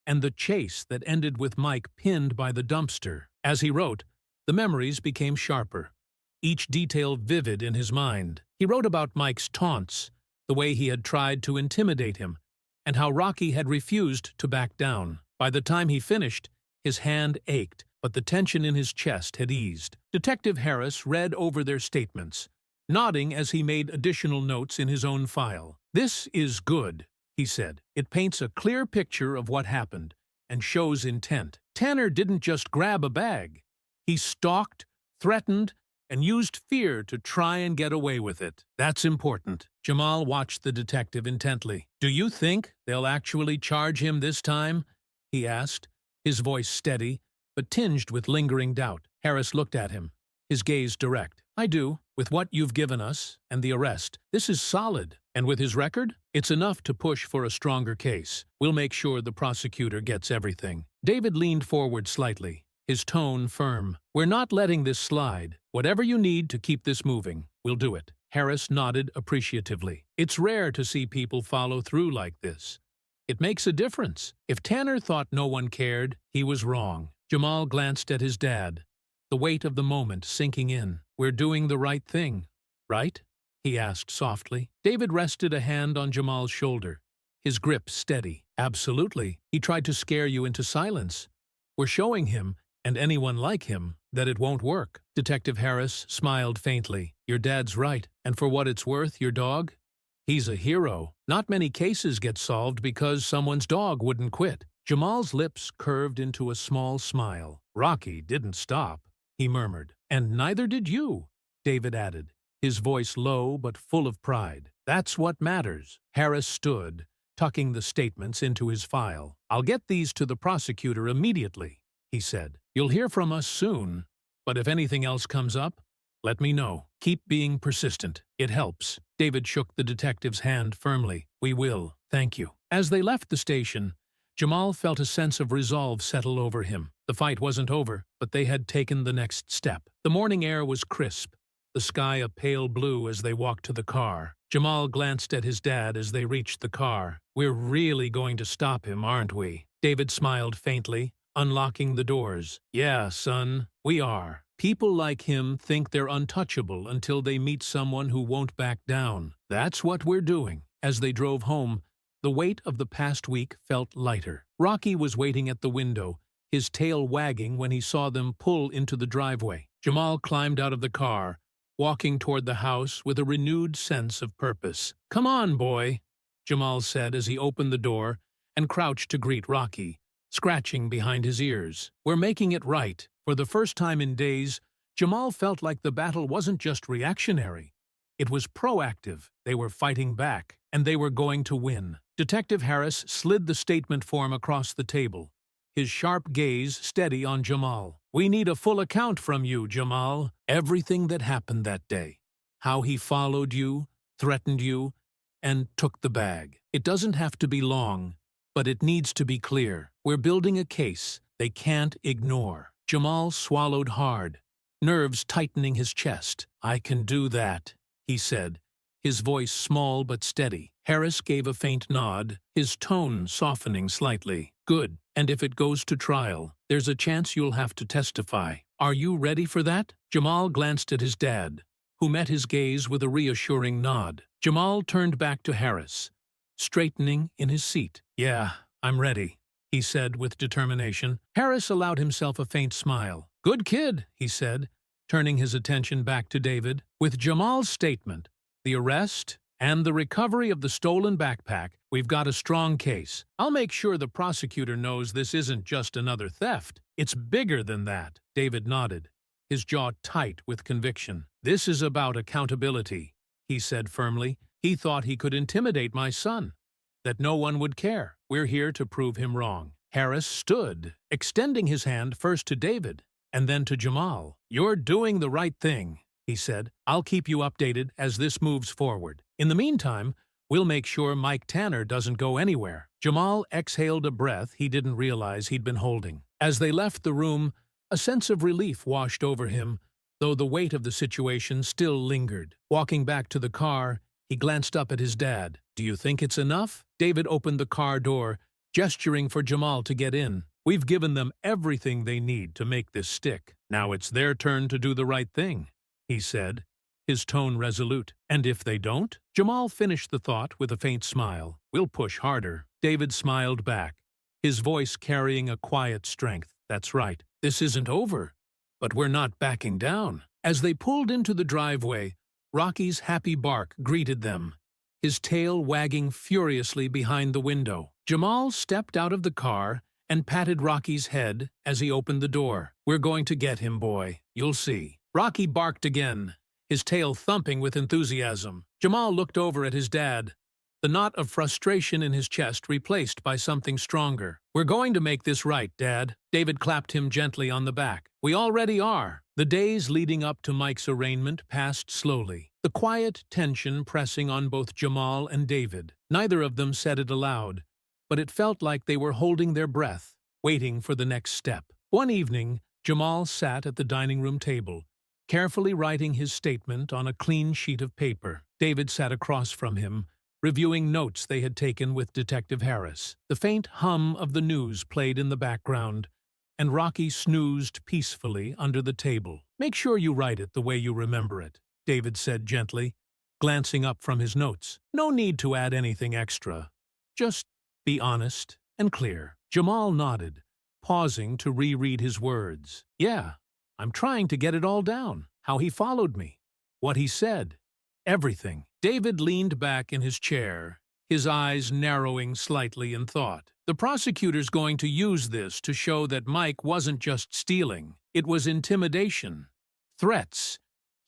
and the chase that ended with Mike pinned by the dumpster. As he wrote, the memories became sharper, each detail vivid in his mind. He wrote about Mike's taunts, the way he had tried to intimidate him, and how Rocky had refused to back down. By the time he finished, his hand ached, but the tension in his chest had eased. Detective Harris read over their statements, nodding as he made additional notes in his own file. "This is good," he said. "It paints a clear picture of what happened and shows intent. Tanner didn't just grab a bag. He stalked, threatened, and used fear to try and get away with it. That's important." Jamal watched the detective intently. "Do you think they'll actually charge him this time?" he asked, his voice steady, but tinged with lingering doubt. Harris looked at him, his gaze direct. "I do. With what you've given us, and the arrest, this is solid. And with his record, it's enough to push for a stronger case. We'll make sure the prosecutor gets everything." David leaned forward slightly, his tone firm. "We're not letting this slide. Whatever you need to keep this moving, we'll do it." Harris nodded appreciatively. It's rare to see people follow through like this. It makes a difference. If Tanner thought no one cared, he was wrong. Jamal glanced at his dad, the weight of the moment sinking in. We're doing the right thing, right? He asked softly. David rested a hand on Jamal's shoulder, his grip steady. Absolutely. He tried to scare you into silence. We're showing him, and anyone like him, that it won't work. Detective Harris smiled faintly. Your dad's right, and for what it's worth, your dog? He's a hero. Not many cases get solved because someone's dog wouldn't quit. Jamal's lips curved into a small smile. Rocky didn't stop, he murmured. And neither did you, David added, his voice low but full of pride. That's what matters. Harris stood, tucking the statements into his file. I'll get these to the prosecutor immediately, he said. You'll hear from us soon, but if anything else comes up, let me know. Keep being persistent. It helps. David shook the detective's hand firmly. We will. Thank you. As they left the station, Jamal felt a sense of resolve settle over him. The fight wasn't over, but they had taken the next step. The morning air was crisp, the sky a pale blue as they walked to the car. Jamal glanced at his dad as they reached the car. We're really going to stop him, aren't we? David smiled faintly, unlocking the doors. Yeah, son, we are. People like him think they're untouchable until they meet someone who won't back down. That's what we're doing. As they drove home, the weight of the past week felt lighter. Rocky was waiting at the window, his tail wagging when he saw them pull into the driveway. Jamal climbed out of the car, walking toward the house with a renewed sense of purpose. Come on, boy, Jamal said as he opened the door and crouched to greet Rocky, scratching behind his ears. We're making it right. For the first time in days, Jamal felt like the battle wasn't just reactionary. It was proactive. They were fighting back, and they were going to win. Detective Harris slid the statement form across the table, his sharp gaze steady on Jamal. We need a full account from you, Jamal. Everything that happened that day. How he followed you, threatened you, and took the bag. It doesn't have to be long, but it needs to be clear. We're building a case they can't ignore. Jamal swallowed hard, nerves tightening his chest. I can do that, he said, his voice small but steady. Harris gave a faint nod, his tone softening slightly. Good. And if it goes to trial, there's a chance you'll have to testify. Are you ready for that? Jamal glanced at his dad, who met his gaze with a reassuring nod. Jamal turned back to Harris, straightening in his seat. Yeah, I'm ready, he said with determination. Harris allowed himself a faint smile. Good kid, he said, turning his attention back to David. With Jamal's statement, the arrest, and the recovery of the stolen backpack, we've got a strong case. I'll make sure the prosecutor knows this isn't just another theft. It's bigger than that. David nodded, his jaw tight with conviction. This is about accountability, he said firmly. He thought he could intimidate my son, that no one would care. We're here to prove him wrong. Harris stood, extending his hand first to David and then to Jamal. You're doing the right thing, he said. I'll keep you updated as this moves forward. In the meantime, we'll make sure Mike Tanner doesn't go anywhere. Jamal exhaled a breath he didn't realize he'd been holding. As they left the room, a sense of relief washed over him, though the weight of the situation still lingered. Walking back to the car, he glanced up at his dad. Do you think it's enough? David opened the car door, gesturing for Jamal to get in. We've given them everything they need to make this stick. Now it's their turn to do the right thing, he said, his tone resolute. And if they don't? Jamal finished the thought with a faint smile. We'll push harder. David smiled back, his voice carrying a quiet strength. That's right. This isn't over, but we're not backing down. As they pulled into the driveway, Rocky's happy bark greeted them, his tail wagging furiously behind the window. Jamal stepped out of the car and patted Rocky's head as he opened the door. We're going to get him, boy. You'll see. Rocky barked again, his tail thumping with enthusiasm. Jamal looked over at his dad, the knot of frustration in his chest replaced by something stronger. We're going to make this right, Dad. David clapped him gently on the back. We already are. The days leading up to Mike's arraignment passed slowly, the quiet tension pressing on both Jamal and David. Neither of them said it aloud, but it felt like they were holding their breath, waiting for the next step. One evening, Jamal sat at the dining room table, carefully writing his statement on a clean sheet of paper. David sat across from him, reviewing notes they had taken with Detective Harris. The faint hum of the news played in the background, and Rocky snoozed peacefully under the table. "Make sure you write it the way you remember it," David said gently, glancing up from his notes. "No need to add anything extra. Just be honest and clear." Jamal nodded, pausing to reread his words. "Yeah, I'm trying to get it all down. How he followed me, what he said, everything." David leaned back in his chair, his eyes narrowing slightly in thought. "The prosecutor's going to use this to show that Mike wasn't just stealing. It was intimidation, threats.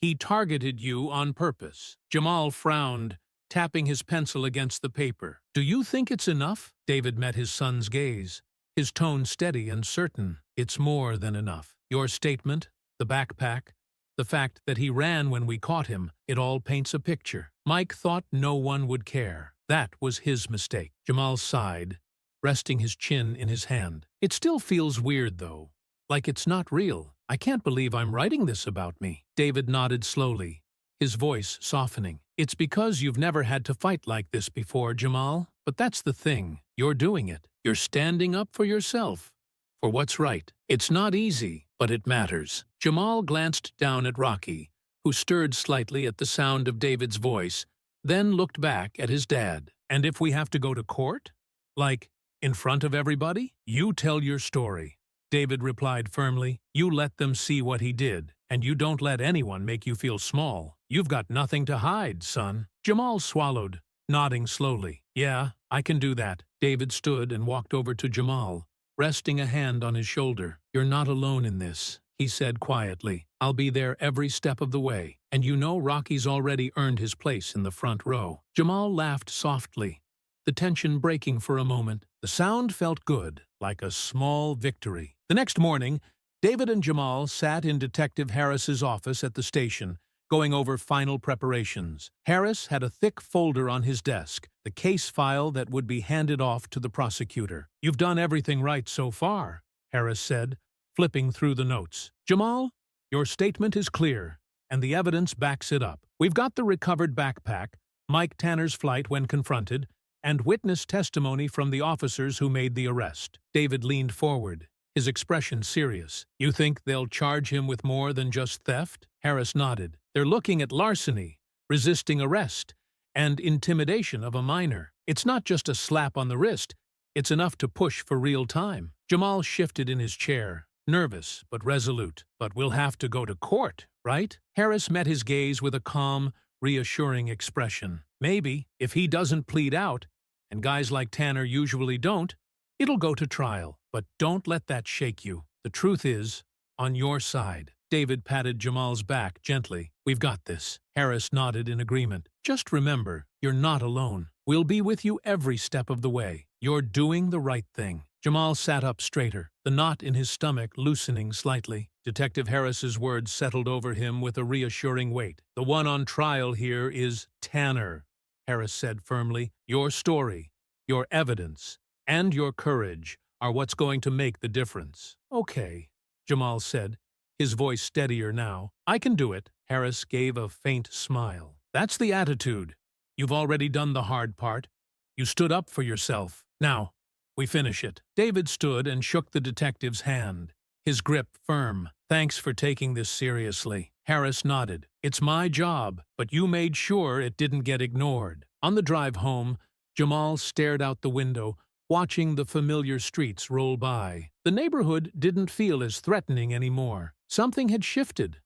He targeted you on purpose." Jamal frowned, tapping his pencil against the paper. "Do you think it's enough?" David met his son's gaze, his tone steady and certain. "It's more than enough. Your statement, the backpack, the fact that he ran when we caught him, it all paints a picture. Mike thought no one would care. That was his mistake." Jamal sighed, resting his chin in his hand. "It still feels weird, though. Like it's not real. I can't believe I'm writing this about me." David nodded slowly, his voice softening. "It's because you've never had to fight like this before, Jamal. But that's the thing. You're doing it. You're standing up for yourself, for what's right. It's not easy, but it matters." Jamal glanced down at Rocky, who stirred slightly at the sound of David's voice, then looked back at his dad. "And if we have to go to court? Like, in front of everybody? You tell your story," David replied firmly. "You let them see what he did, and you don't let anyone make you feel small. You've got nothing to hide, son." Jamal swallowed, nodding slowly. "Yeah, I can do that." David stood and walked over to Jamal, resting a hand on his shoulder. "You're not alone in this," he said quietly. "I'll be there every step of the way. And you know Rocky's already earned his place in the front row." Jamal laughed softly, the tension breaking for a moment. The sound felt good, like a small victory. The next morning, David and Jamal sat in Detective Harris's office at the station, going over final preparations. Harris had a thick folder on his desk, the case file that would be handed off to the prosecutor. "You've done everything right so far," Harris said, flipping through the notes. "Jamal, your statement is clear, and the evidence backs it up. We've got the recovered backpack, Mike Tanner's flight when confronted, and witness testimony from the officers who made the arrest." David leaned forward, his expression serious. "You think they'll charge him with more than just theft?" Harris nodded. "They're looking at larceny, resisting arrest, and intimidation of a minor. It's not just a slap on the wrist, it's enough to push for real time." Jamal shifted in his chair, nervous but resolute. "But we'll have to go to court, right?" Harris met his gaze with a calm, reassuring expression. "Maybe, if he doesn't plead out, and guys like Tanner usually don't, it'll go to trial. But don't let that shake you. The truth is on your side." David patted Jamal's back gently. "We've got this." Harris nodded in agreement. "Just remember, you're not alone. We'll be with you every step of the way. You're doing the right thing." Jamal sat up straighter, the knot in his stomach loosening slightly. Detective Harris's words settled over him with a reassuring weight. "The one on trial here is Tanner," Harris said firmly. "Your story, your evidence, and your courage are what's going to make the difference." "Okay," Jamal said, his voice steadier now. "I can do it." Harris gave a faint smile. "That's the attitude. You've already done the hard part. You stood up for yourself. Now, we finish it." David stood and shook the detective's hand, his grip firm. "Thanks for taking this seriously." Harris nodded. "It's my job, but you made sure it didn't get ignored." On the drive home, Jamal stared out the window, watching the familiar streets roll by. The neighborhood didn't feel as threatening anymore. Something had shifted,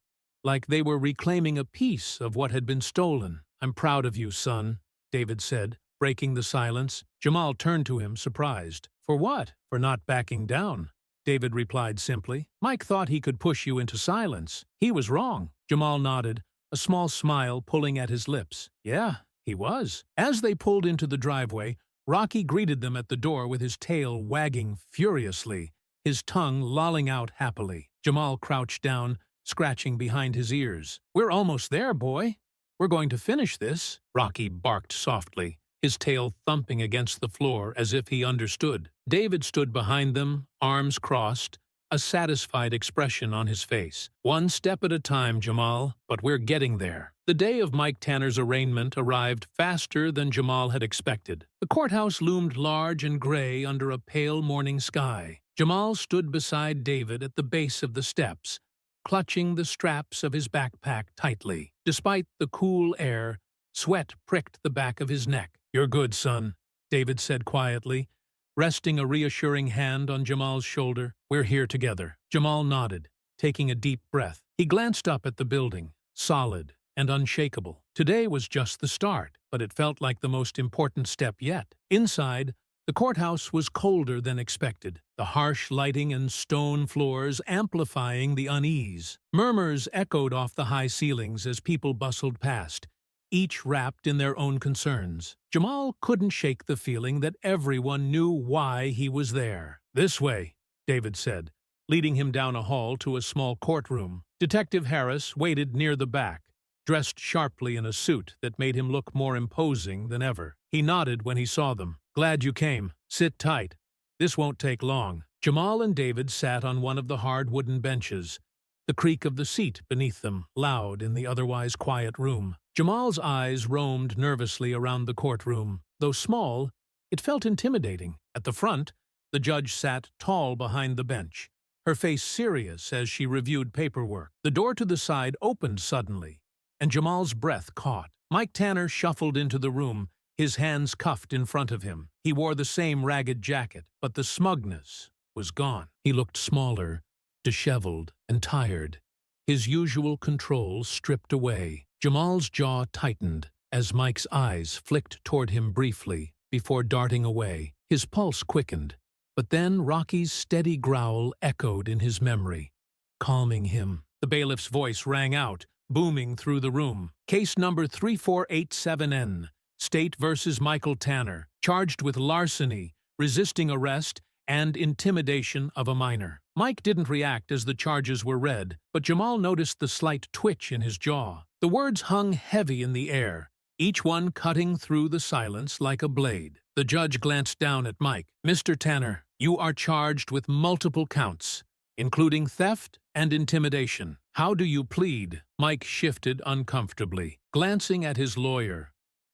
like they were reclaiming a piece of what had been stolen. "I'm proud of you, son," David said, breaking the silence. Jamal turned to him, surprised. "For what?" "For not backing down," David replied simply. "Mike thought he could push you into silence. He was wrong." Jamal nodded, a small smile pulling at his lips. "Yeah, he was." As they pulled into the driveway, Rocky greeted them at the door with his tail wagging furiously, his tongue lolling out happily. Jamal crouched down, scratching behind his ears. "We're almost there, boy. We're going to finish this," Rocky barked softly, his tail thumping against the floor as if he understood. David stood behind them, arms crossed, a satisfied expression on his face. "One step at a time, Jamal, but we're getting there." The day of Mike Tanner's arraignment arrived faster than Jamal had expected. The courthouse loomed large and gray under a pale morning sky. Jamal stood beside David at the base of the steps, clutching the straps of his backpack tightly. Despite the cool air, sweat pricked the back of his neck. "You're good, son," David said quietly, resting a reassuring hand on Jamal's shoulder. "We're here together." Jamal nodded, taking a deep breath. He glanced up at the building, solid and unshakable. Today was just the start, but it felt like the most important step yet. Inside, the courthouse was colder than expected, the harsh lighting and stone floors amplifying the unease. Murmurs echoed off the high ceilings as people bustled past, each wrapped in their own concerns. Jamal couldn't shake the feeling that everyone knew why he was there. "This way," David said, leading him down a hall to a small courtroom. Detective Harris waited near the back, dressed sharply in a suit that made him look more imposing than ever. He nodded when he saw them. "Glad you came. Sit tight. This won't take long." Jamal and David sat on one of the hard wooden benches, the creak of the seat beneath them loud in the otherwise quiet room. Jamal's eyes roamed nervously around the courtroom. Though small, it felt intimidating. At the front, the judge sat tall behind the bench, her face serious as she reviewed paperwork. The door to the side opened suddenly, and Jamal's breath caught. Mike Tanner shuffled into the room, his hands cuffed in front of him. He wore the same ragged jacket, but the smugness was gone. He looked smaller, disheveled, and tired, his usual control stripped away. Jamal's jaw tightened as Mike's eyes flicked toward him briefly before darting away. His pulse quickened, but then Rocky's steady growl echoed in his memory, calming him. The bailiff's voice rang out, booming through the room. "Case number 3487N, State versus Michael Tanner, charged with larceny, resisting arrest, and intimidation of a minor." Mike didn't react as the charges were read, but Jamal noticed the slight twitch in his jaw. The words hung heavy in the air, each one cutting through the silence like a blade. The judge glanced down at Mike. "Mr. Tanner, you are charged with multiple counts, including theft and intimidation. How do you plead?" Mike shifted uncomfortably, glancing at his lawyer,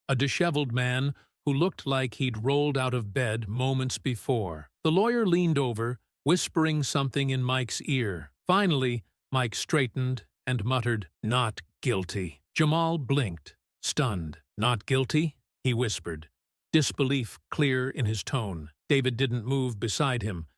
a disheveled man who looked like he'd rolled out of bed moments before. The lawyer leaned over, whispering something in Mike's ear. Finally, Mike straightened and muttered, "Not guilty." Jamal blinked, stunned. "Not guilty?" he whispered, disbelief clear in his tone. David didn't move beside him,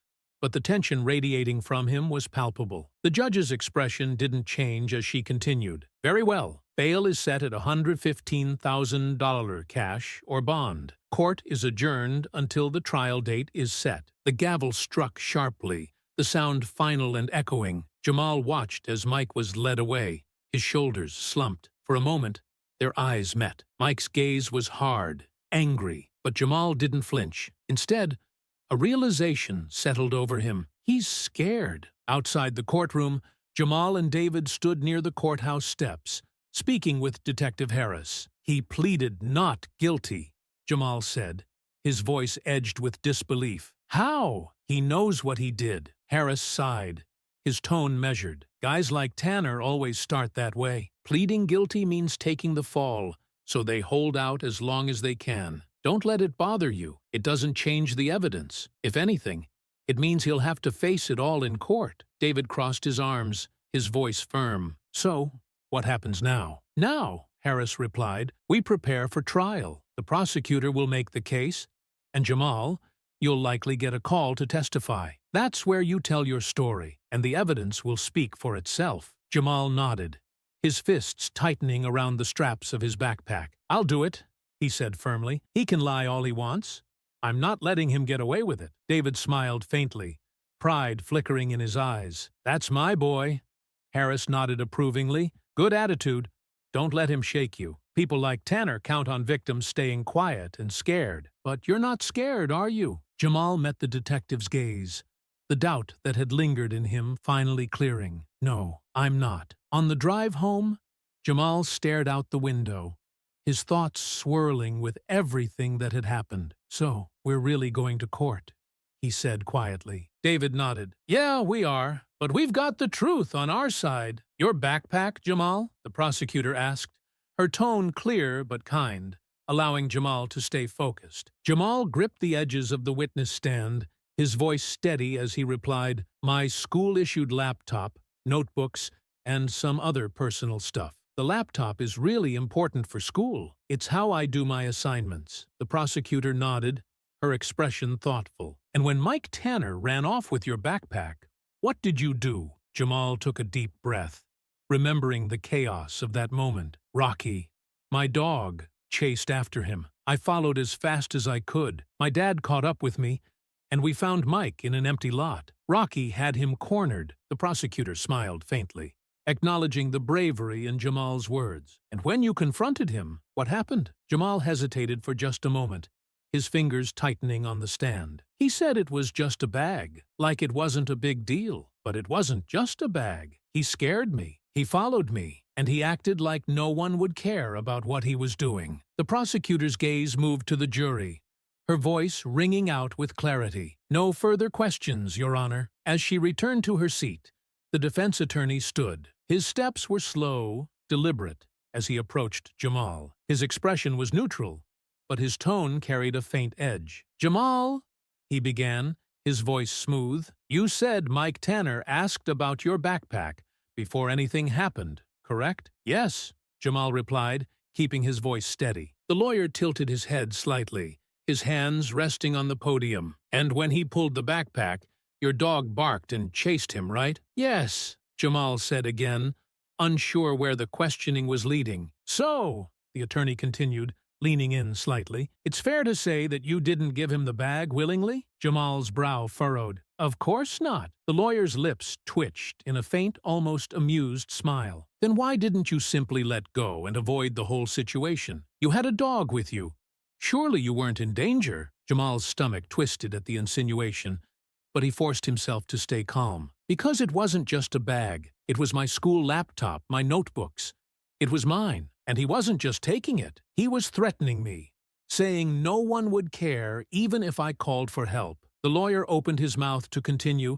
but the tension radiating from him was palpable. The judge's expression didn't change as she continued. "Very well. Bail is set at $115,000 cash or bond. Court is adjourned until the trial date is set." The gavel struck sharply, the sound final and echoing. Jamal watched as Mike was led away. His shoulders slumped. For a moment, their eyes met. Mike's gaze was hard, angry, but Jamal didn't flinch. Instead, a realization settled over him. He's scared. Outside the courtroom, Jamal and David stood near the courthouse steps, speaking with Detective Harris. "He pleaded not guilty," Jamal said, his voice edged with disbelief. "How? He knows what he did." Harris sighed, his tone measured. "Guys like Tanner always start that way. Pleading guilty means taking the fall, so they hold out as long as they can. Don't let it bother you. It doesn't change the evidence. If anything, it means he'll have to face it all in court." David crossed his arms, his voice firm. "So, what happens now?" "Now," Harris replied, "we prepare for trial. The prosecutor will make the case, and Jamal, you'll likely get a call to testify. That's where you tell your story, and the evidence will speak for itself." Jamal nodded, his fists tightening around the straps of his backpack. "I'll do it," he said firmly. "He can lie all he wants. I'm not letting him get away with it." David smiled faintly, pride flickering in his eyes. "That's my boy." Harris nodded approvingly. "Good attitude. Don't let him shake you. People like Tanner count on victims staying quiet and scared. But you're not scared, are you?" Jamal met the detective's gaze, the doubt that had lingered in him finally clearing. "No, I'm not." On the drive home, Jamal stared out the window, his thoughts swirling with everything that had happened. "So, we're really going to court," he said quietly. David nodded. Yeah, we are. But we've got the truth on our side. Your backpack, Jamal? The prosecutor asked, her tone clear but kind, allowing Jamal to stay focused. Jamal gripped the edges of the witness stand, his voice steady as he replied, my school-issued laptop, notebooks, and some other personal stuff. The laptop is really important for school. It's how I do my assignments. The prosecutor nodded, her expression thoughtful. And when Mike Tanner ran off with your backpack, what did you do? Jamal took a deep breath, remembering the chaos of that moment. Rocky, my dog, chased after him. I followed as fast as I could. My dad caught up with me, and we found Mike in an empty lot. Rocky had him cornered. The prosecutor smiled faintly, acknowledging the bravery in Jamal's words. And when you confronted him, what happened? Jamal hesitated for just a moment, his fingers tightening on the stand. He said it was just a bag, like it wasn't a big deal. But it wasn't just a bag. He scared me. He followed me, and he acted like no one would care about what he was doing. The prosecutor's gaze moved to the jury, her voice ringing out with clarity. No further questions, Your Honor. As she returned to her seat, the defense attorney stood. His steps were slow, deliberate, as he approached Jamal. His expression was neutral, but his tone carried a faint edge. Jamal, he began, his voice smooth, you said Mike Tanner asked about your backpack before anything happened, correct? Yes, Jamal replied, keeping his voice steady. The lawyer tilted his head slightly, his hands resting on the podium. And when he pulled the backpack, your dog barked and chased him, right? Yes, Jamal said again, unsure where the questioning was leading. So, the attorney continued, leaning in slightly, it's fair to say that you didn't give him the bag willingly? Jamal's brow furrowed. Of course not. The lawyer's lips twitched in a faint, almost amused smile. Then why didn't you simply let go and avoid the whole situation? You had a dog with you. Surely you weren't in danger? Jamal's stomach twisted at the insinuation, but he forced himself to stay calm. Because it wasn't just a bag. It was my school laptop, my notebooks. It was mine. And he wasn't just taking it. He was threatening me, saying no one would care even if I called for help. The lawyer opened his mouth to continue,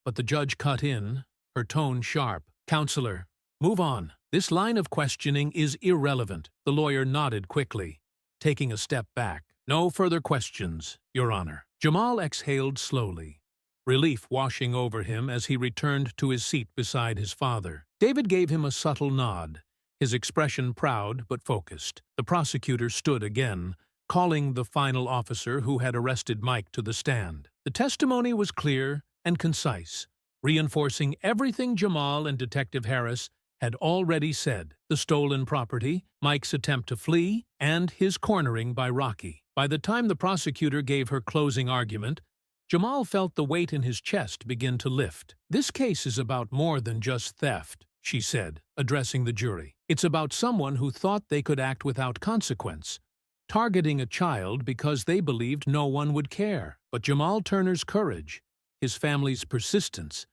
but the judge cut in, her tone sharp. Counselor, move on. This line of questioning is irrelevant. The lawyer nodded quickly, taking a step back. No further questions, Your Honor. Jamal exhaled slowly, relief washing over him as he returned to his seat beside his father. David gave him a subtle nod, his expression proud but focused. The prosecutor stood again, calling the final officer who had arrested Mike to the stand. The testimony was clear and concise, reinforcing everything Jamal and Detective Harris had already said: the stolen property, Mike's attempt to flee, and his cornering by Rocky. By the time the prosecutor gave her closing argument, Jamal felt the weight in his chest begin to lift. This case is about more than just theft, she said, addressing the jury. It's about someone who thought they could act without consequence, targeting a child because they believed no one would care. But Jamal Turner's courage, his family's persistence,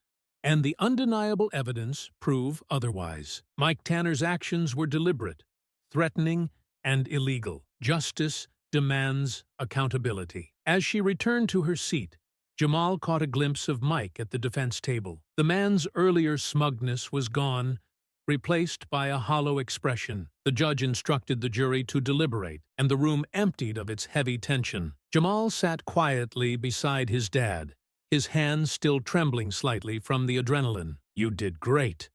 and the undeniable evidence prove otherwise. Mike Tanner's actions were deliberate, threatening, and illegal. Justice demands accountability. As she returned to her seat, Jamal caught a glimpse of Mike at the defense table. The man's earlier smugness was gone, replaced by a hollow expression. The judge instructed the jury to deliberate, and the room emptied of its heavy tension. Jamal sat quietly beside his dad, his hands still trembling slightly from the adrenaline. You did great,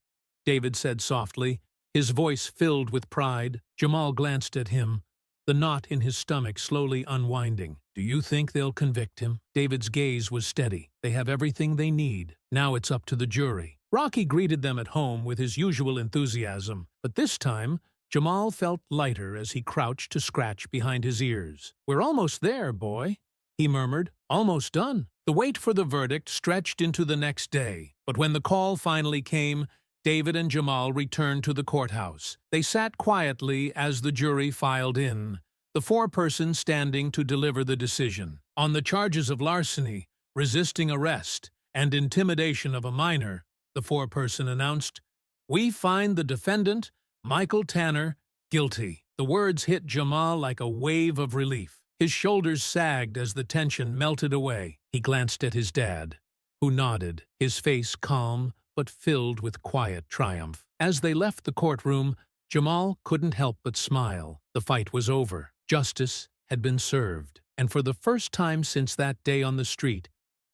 David said softly, his voice filled with pride. Jamal glanced at him, the knot in his stomach slowly unwinding. Do you think they'll convict him? David's gaze was steady. They have everything they need. Now it's up to the jury. Rocky greeted them at home with his usual enthusiasm, but this time, Jamal felt lighter as he crouched to scratch behind his ears. We're almost there, boy, he murmured. Almost done. The wait for the verdict stretched into the next day, but when the call finally came, David and Jamal returned to the courthouse. They sat quietly as the jury filed in, the foreperson standing to deliver the decision. On the charges of larceny, resisting arrest, and intimidation of a minor, the foreperson announced, "We find the defendant, Michael Tanner, guilty." The words hit Jamal like a wave of relief. His shoulders sagged as the tension melted away. He glanced at his dad, who nodded, his face calm but filled with quiet triumph. As they left the courtroom, Jamal couldn't help but smile. The fight was over. Justice had been served, and for the first time since that day on the street,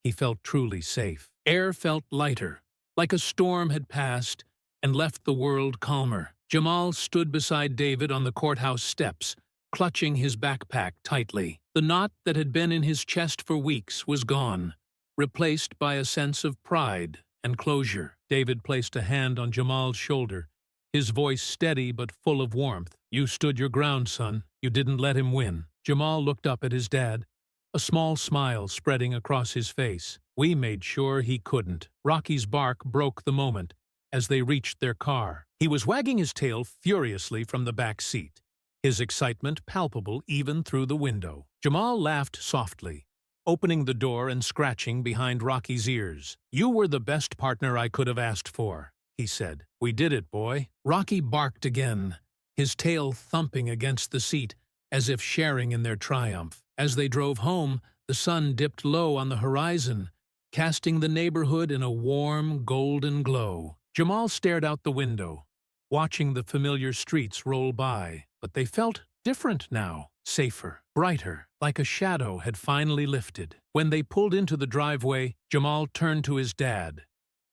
he felt truly safe. Air felt lighter, like a storm had passed and left the world calmer. Jamal stood beside David on the courthouse steps, clutching his backpack tightly. The knot that had been in his chest for weeks was gone, replaced by a sense of pride and closure. David placed a hand on Jamal's shoulder, his voice steady but full of warmth. "You stood your ground, son. You didn't let him win." Jamal looked up at his dad, a small smile spreading across his face. "We made sure he couldn't." Rocky's bark broke the moment as they reached their car. He was wagging his tail furiously from the back seat, his excitement palpable even through the window. Jamal laughed softly, opening the door and scratching behind Rocky's ears. "You were the best partner I could have asked for," he said. "We did it, boy." Rocky barked again, his tail thumping against the seat as if sharing in their triumph. As they drove home, the sun dipped low on the horizon, casting the neighborhood in a warm, golden glow. Jamal stared out the window, watching the familiar streets roll by, but they felt different now, safer, brighter, like a shadow had finally lifted. When they pulled into the driveway, Jamal turned to his dad,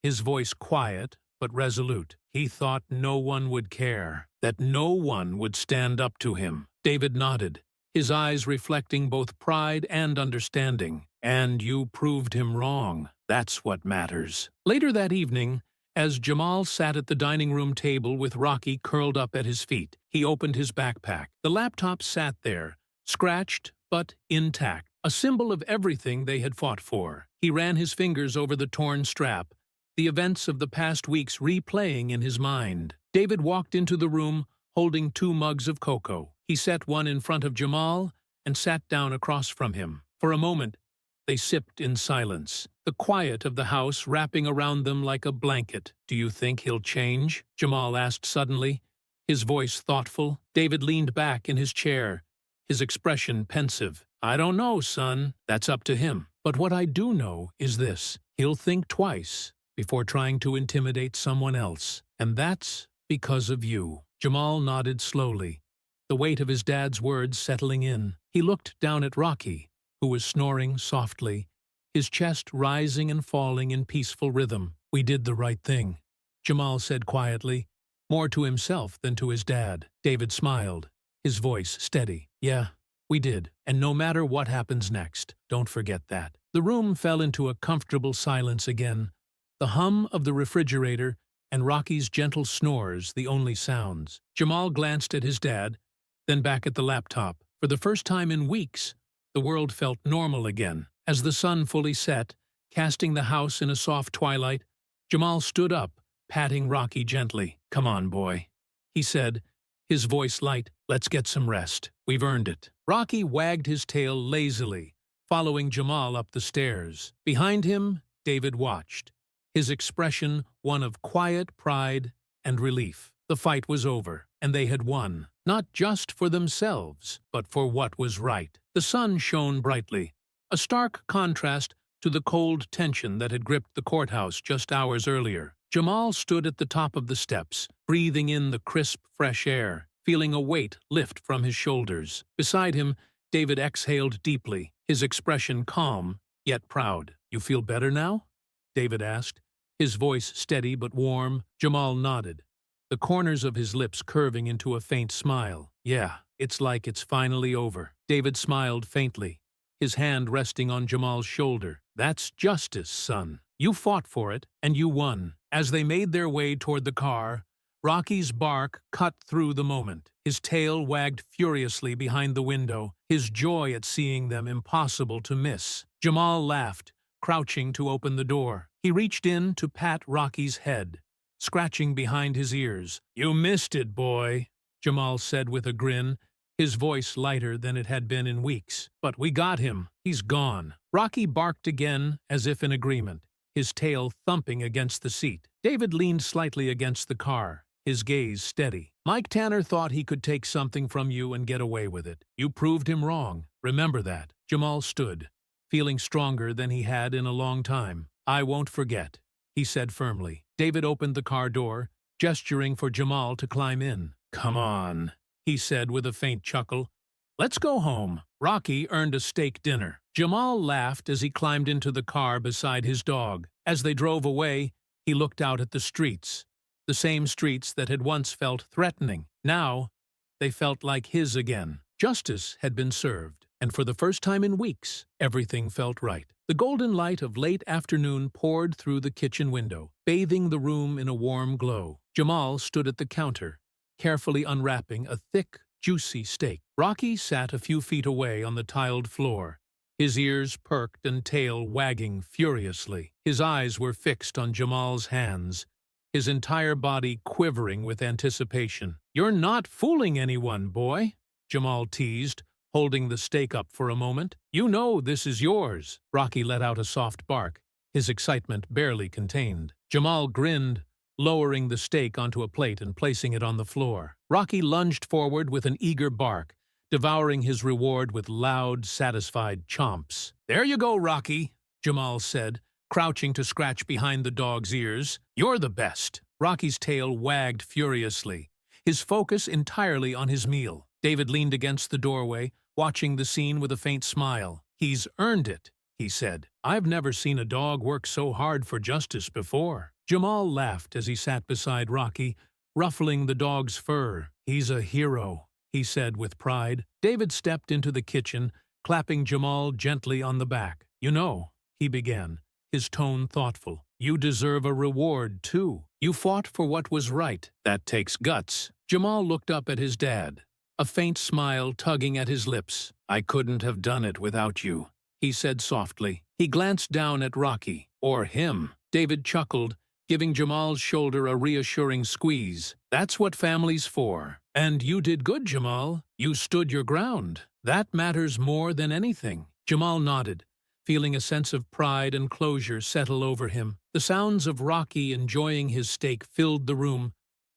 his voice quiet but resolute. He thought no one would care, that no one would stand up to him. David nodded, his eyes reflecting both pride and understanding. "And you proved him wrong. That's what matters." Later that evening, as Jamal sat at the dining room table with Rocky curled up at his feet, he opened his backpack. The laptop sat there, scratched but intact, a symbol of everything they had fought for. He ran his fingers over the torn strap, the events of the past weeks replaying in his mind. David walked into the room, holding 2 mugs of cocoa. He set one in front of Jamal and sat down across from him. For a moment, they sipped in silence, the quiet of the house wrapping around them like a blanket. "Do you think he'll change?" Jamal asked suddenly, his voice thoughtful. David leaned back in his chair, his expression pensive. "I don't know, son. That's up to him. But what I do know is this: he'll think twice before trying to intimidate someone else. And that's because of you." Jamal nodded slowly, the weight of his dad's words settling in. He looked down at Rocky, who was snoring softly, his chest rising and falling in peaceful rhythm. "We did the right thing," Jamal said quietly, more to himself than to his dad. David smiled, his voice steady. "Yeah, we did. And no matter what happens next, don't forget that." The room fell into a comfortable silence again, the hum of the refrigerator and Rocky's gentle snores the only sounds. Jamal glanced at his dad, then back at the laptop. For the first time in weeks, the world felt normal again. As the sun fully set, casting the house in a soft twilight, Jamal stood up, patting Rocky gently. "Come on, boy," he said, his voice light. "Let's get some rest. We've earned it." Rocky wagged his tail lazily, following Jamal up the stairs. Behind him, David watched, his expression one of quiet pride and relief. The fight was over, and they had won, not just for themselves, but for what was right. The sun shone brightly, a stark contrast to the cold tension that had gripped the courthouse just hours earlier. Jamal stood at the top of the steps, breathing in the crisp, fresh air, feeling a weight lift from his shoulders. Beside him, David exhaled deeply, his expression calm, yet proud. "You feel better now?" David asked, his voice steady but warm. Jamal nodded, the corners of his lips curving into a faint smile. "Yeah, it's like it's finally over." David smiled faintly, his hand resting on Jamal's shoulder. "That's justice, son. You fought for it, and you won." As they made their way toward the car, Rocky's bark cut through the moment. His tail wagged furiously behind the window, his joy at seeing them impossible to miss. Jamal laughed, crouching to open the door. He reached in to pat Rocky's head, scratching behind his ears. "You missed it, boy," Jamal said with a grin, his voice lighter than it had been in weeks. "But we got him. He's gone." Rocky barked again, as if in agreement, his tail thumping against the seat. David leaned slightly against the car, his gaze steady. "Mike Tanner thought he could take something from you and get away with it. You proved him wrong. Remember that." Jamal stood, feeling stronger than he had in a long time. "I won't forget," he said firmly. David opened the car door, gesturing for Jamal to climb in. "Come on," he said with a faint chuckle. "Let's go home." Rocky earned a steak dinner. Jamal laughed as he climbed into the car beside his dog. As they drove away, he looked out at the streets. The same streets that had once felt threatening. Now, they felt like his again. Justice had been served, and for the first time in weeks, everything felt right. The golden light of late afternoon poured through the kitchen window, bathing the room in a warm glow. Jamal stood at the counter, carefully unwrapping a thick, juicy steak. Rocky sat a few feet away on the tiled floor, his ears perked and tail wagging furiously. His eyes were fixed on Jamal's hands, his entire body quivering with anticipation. "You're not fooling anyone, boy," Jamal teased, holding the steak up for a moment. "You know this is yours." Rocky let out a soft bark, his excitement barely contained. Jamal grinned, lowering the steak onto a plate and placing it on the floor. Rocky lunged forward with an eager bark, devouring his reward with loud, satisfied chomps. "There you go, Rocky," Jamal said, crouching to scratch behind the dog's ears. "You're the best." Rocky's tail wagged furiously, his focus entirely on his meal. David leaned against the doorway, watching the scene with a faint smile. "He's earned it," he said. "I've never seen a dog work so hard for justice before." Jamal laughed as he sat beside Rocky, ruffling the dog's fur. "He's a hero," he said with pride. David stepped into the kitchen, clapping Jamal gently on the back. "You know," he began, his tone thoughtful, "you deserve a reward, too. You fought for what was right. That takes guts." Jamal looked up at his dad, a faint smile tugging at his lips. "I couldn't have done it without you," he said softly. He glanced down at Rocky. "Or him." David chuckled, giving Jamal's shoulder a reassuring squeeze. "That's what family's for. And you did good, Jamal. You stood your ground. That matters more than anything." Jamal nodded, feeling a sense of pride and closure settle over him. The sounds of Rocky enjoying his steak filled the room,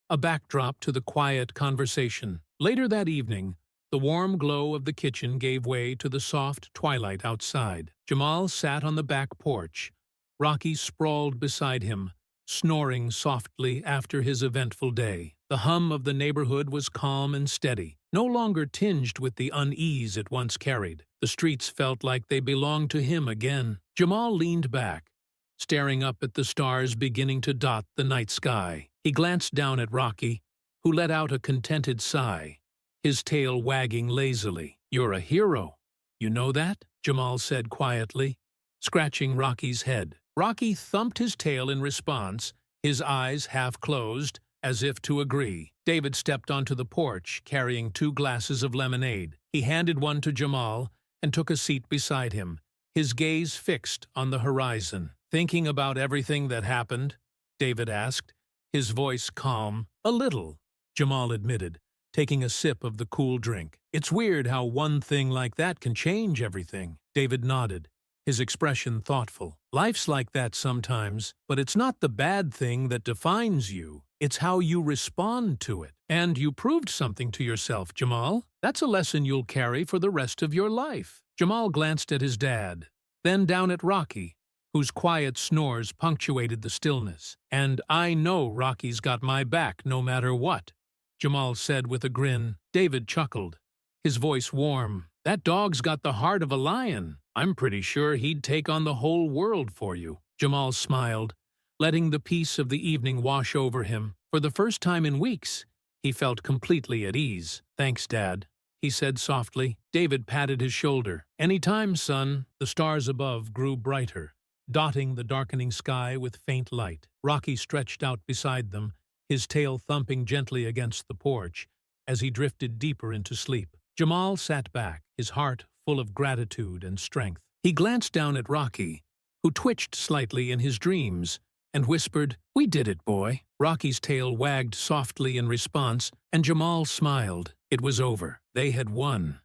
a backdrop to the quiet conversation. Later that evening, the warm glow of the kitchen gave way to the soft twilight outside. Jamal sat on the back porch. Rocky sprawled beside him, snoring softly after his eventful day. The hum of the neighborhood was calm and steady, no longer tinged with the unease it once carried. The streets felt like they belonged to him again. Jamal leaned back, staring up at the stars beginning to dot the night sky. He glanced down at Rocky, who let out a contented sigh, his tail wagging lazily. "You're a hero. You know that?" Jamal said quietly, scratching Rocky's head. Rocky thumped his tail in response, his eyes half closed, as if to agree. David stepped onto the porch, carrying 2 glasses of lemonade. He handed one to Jamal and took a seat beside him, his gaze fixed on the horizon. "Thinking about everything that happened?" David asked, his voice calm. "A little," Jamal admitted, taking a sip of the cool drink. "It's weird how one thing like that can change everything." David nodded, his expression thoughtful. "Life's like that sometimes, but it's not the bad thing that defines you. It's how you respond to it. And you proved something to yourself, Jamal. That's a lesson you'll carry for the rest of your life." Jamal glanced at his dad, then down at Rocky, whose quiet snores punctuated the stillness. "And I know Rocky's got my back no matter what," Jamal said with a grin. David chuckled, his voice warm. "That dog's got the heart of a lion. I'm pretty sure he'd take on the whole world for you." Jamal smiled, letting the peace of the evening wash over him. For the first time in weeks, he felt completely at ease. "Thanks, Dad," he said softly. David patted his shoulder. "Any time, son." The stars above grew brighter, dotting the darkening sky with faint light. Rocky stretched out beside them, his tail thumping gently against the porch, as he drifted deeper into sleep. Jamal sat back, his heart full of gratitude and strength. He glanced down at Rocky, who twitched slightly in his dreams, and whispered, "We did it, boy." Rocky's tail wagged softly in response, and Jamal smiled. It was over. They had won.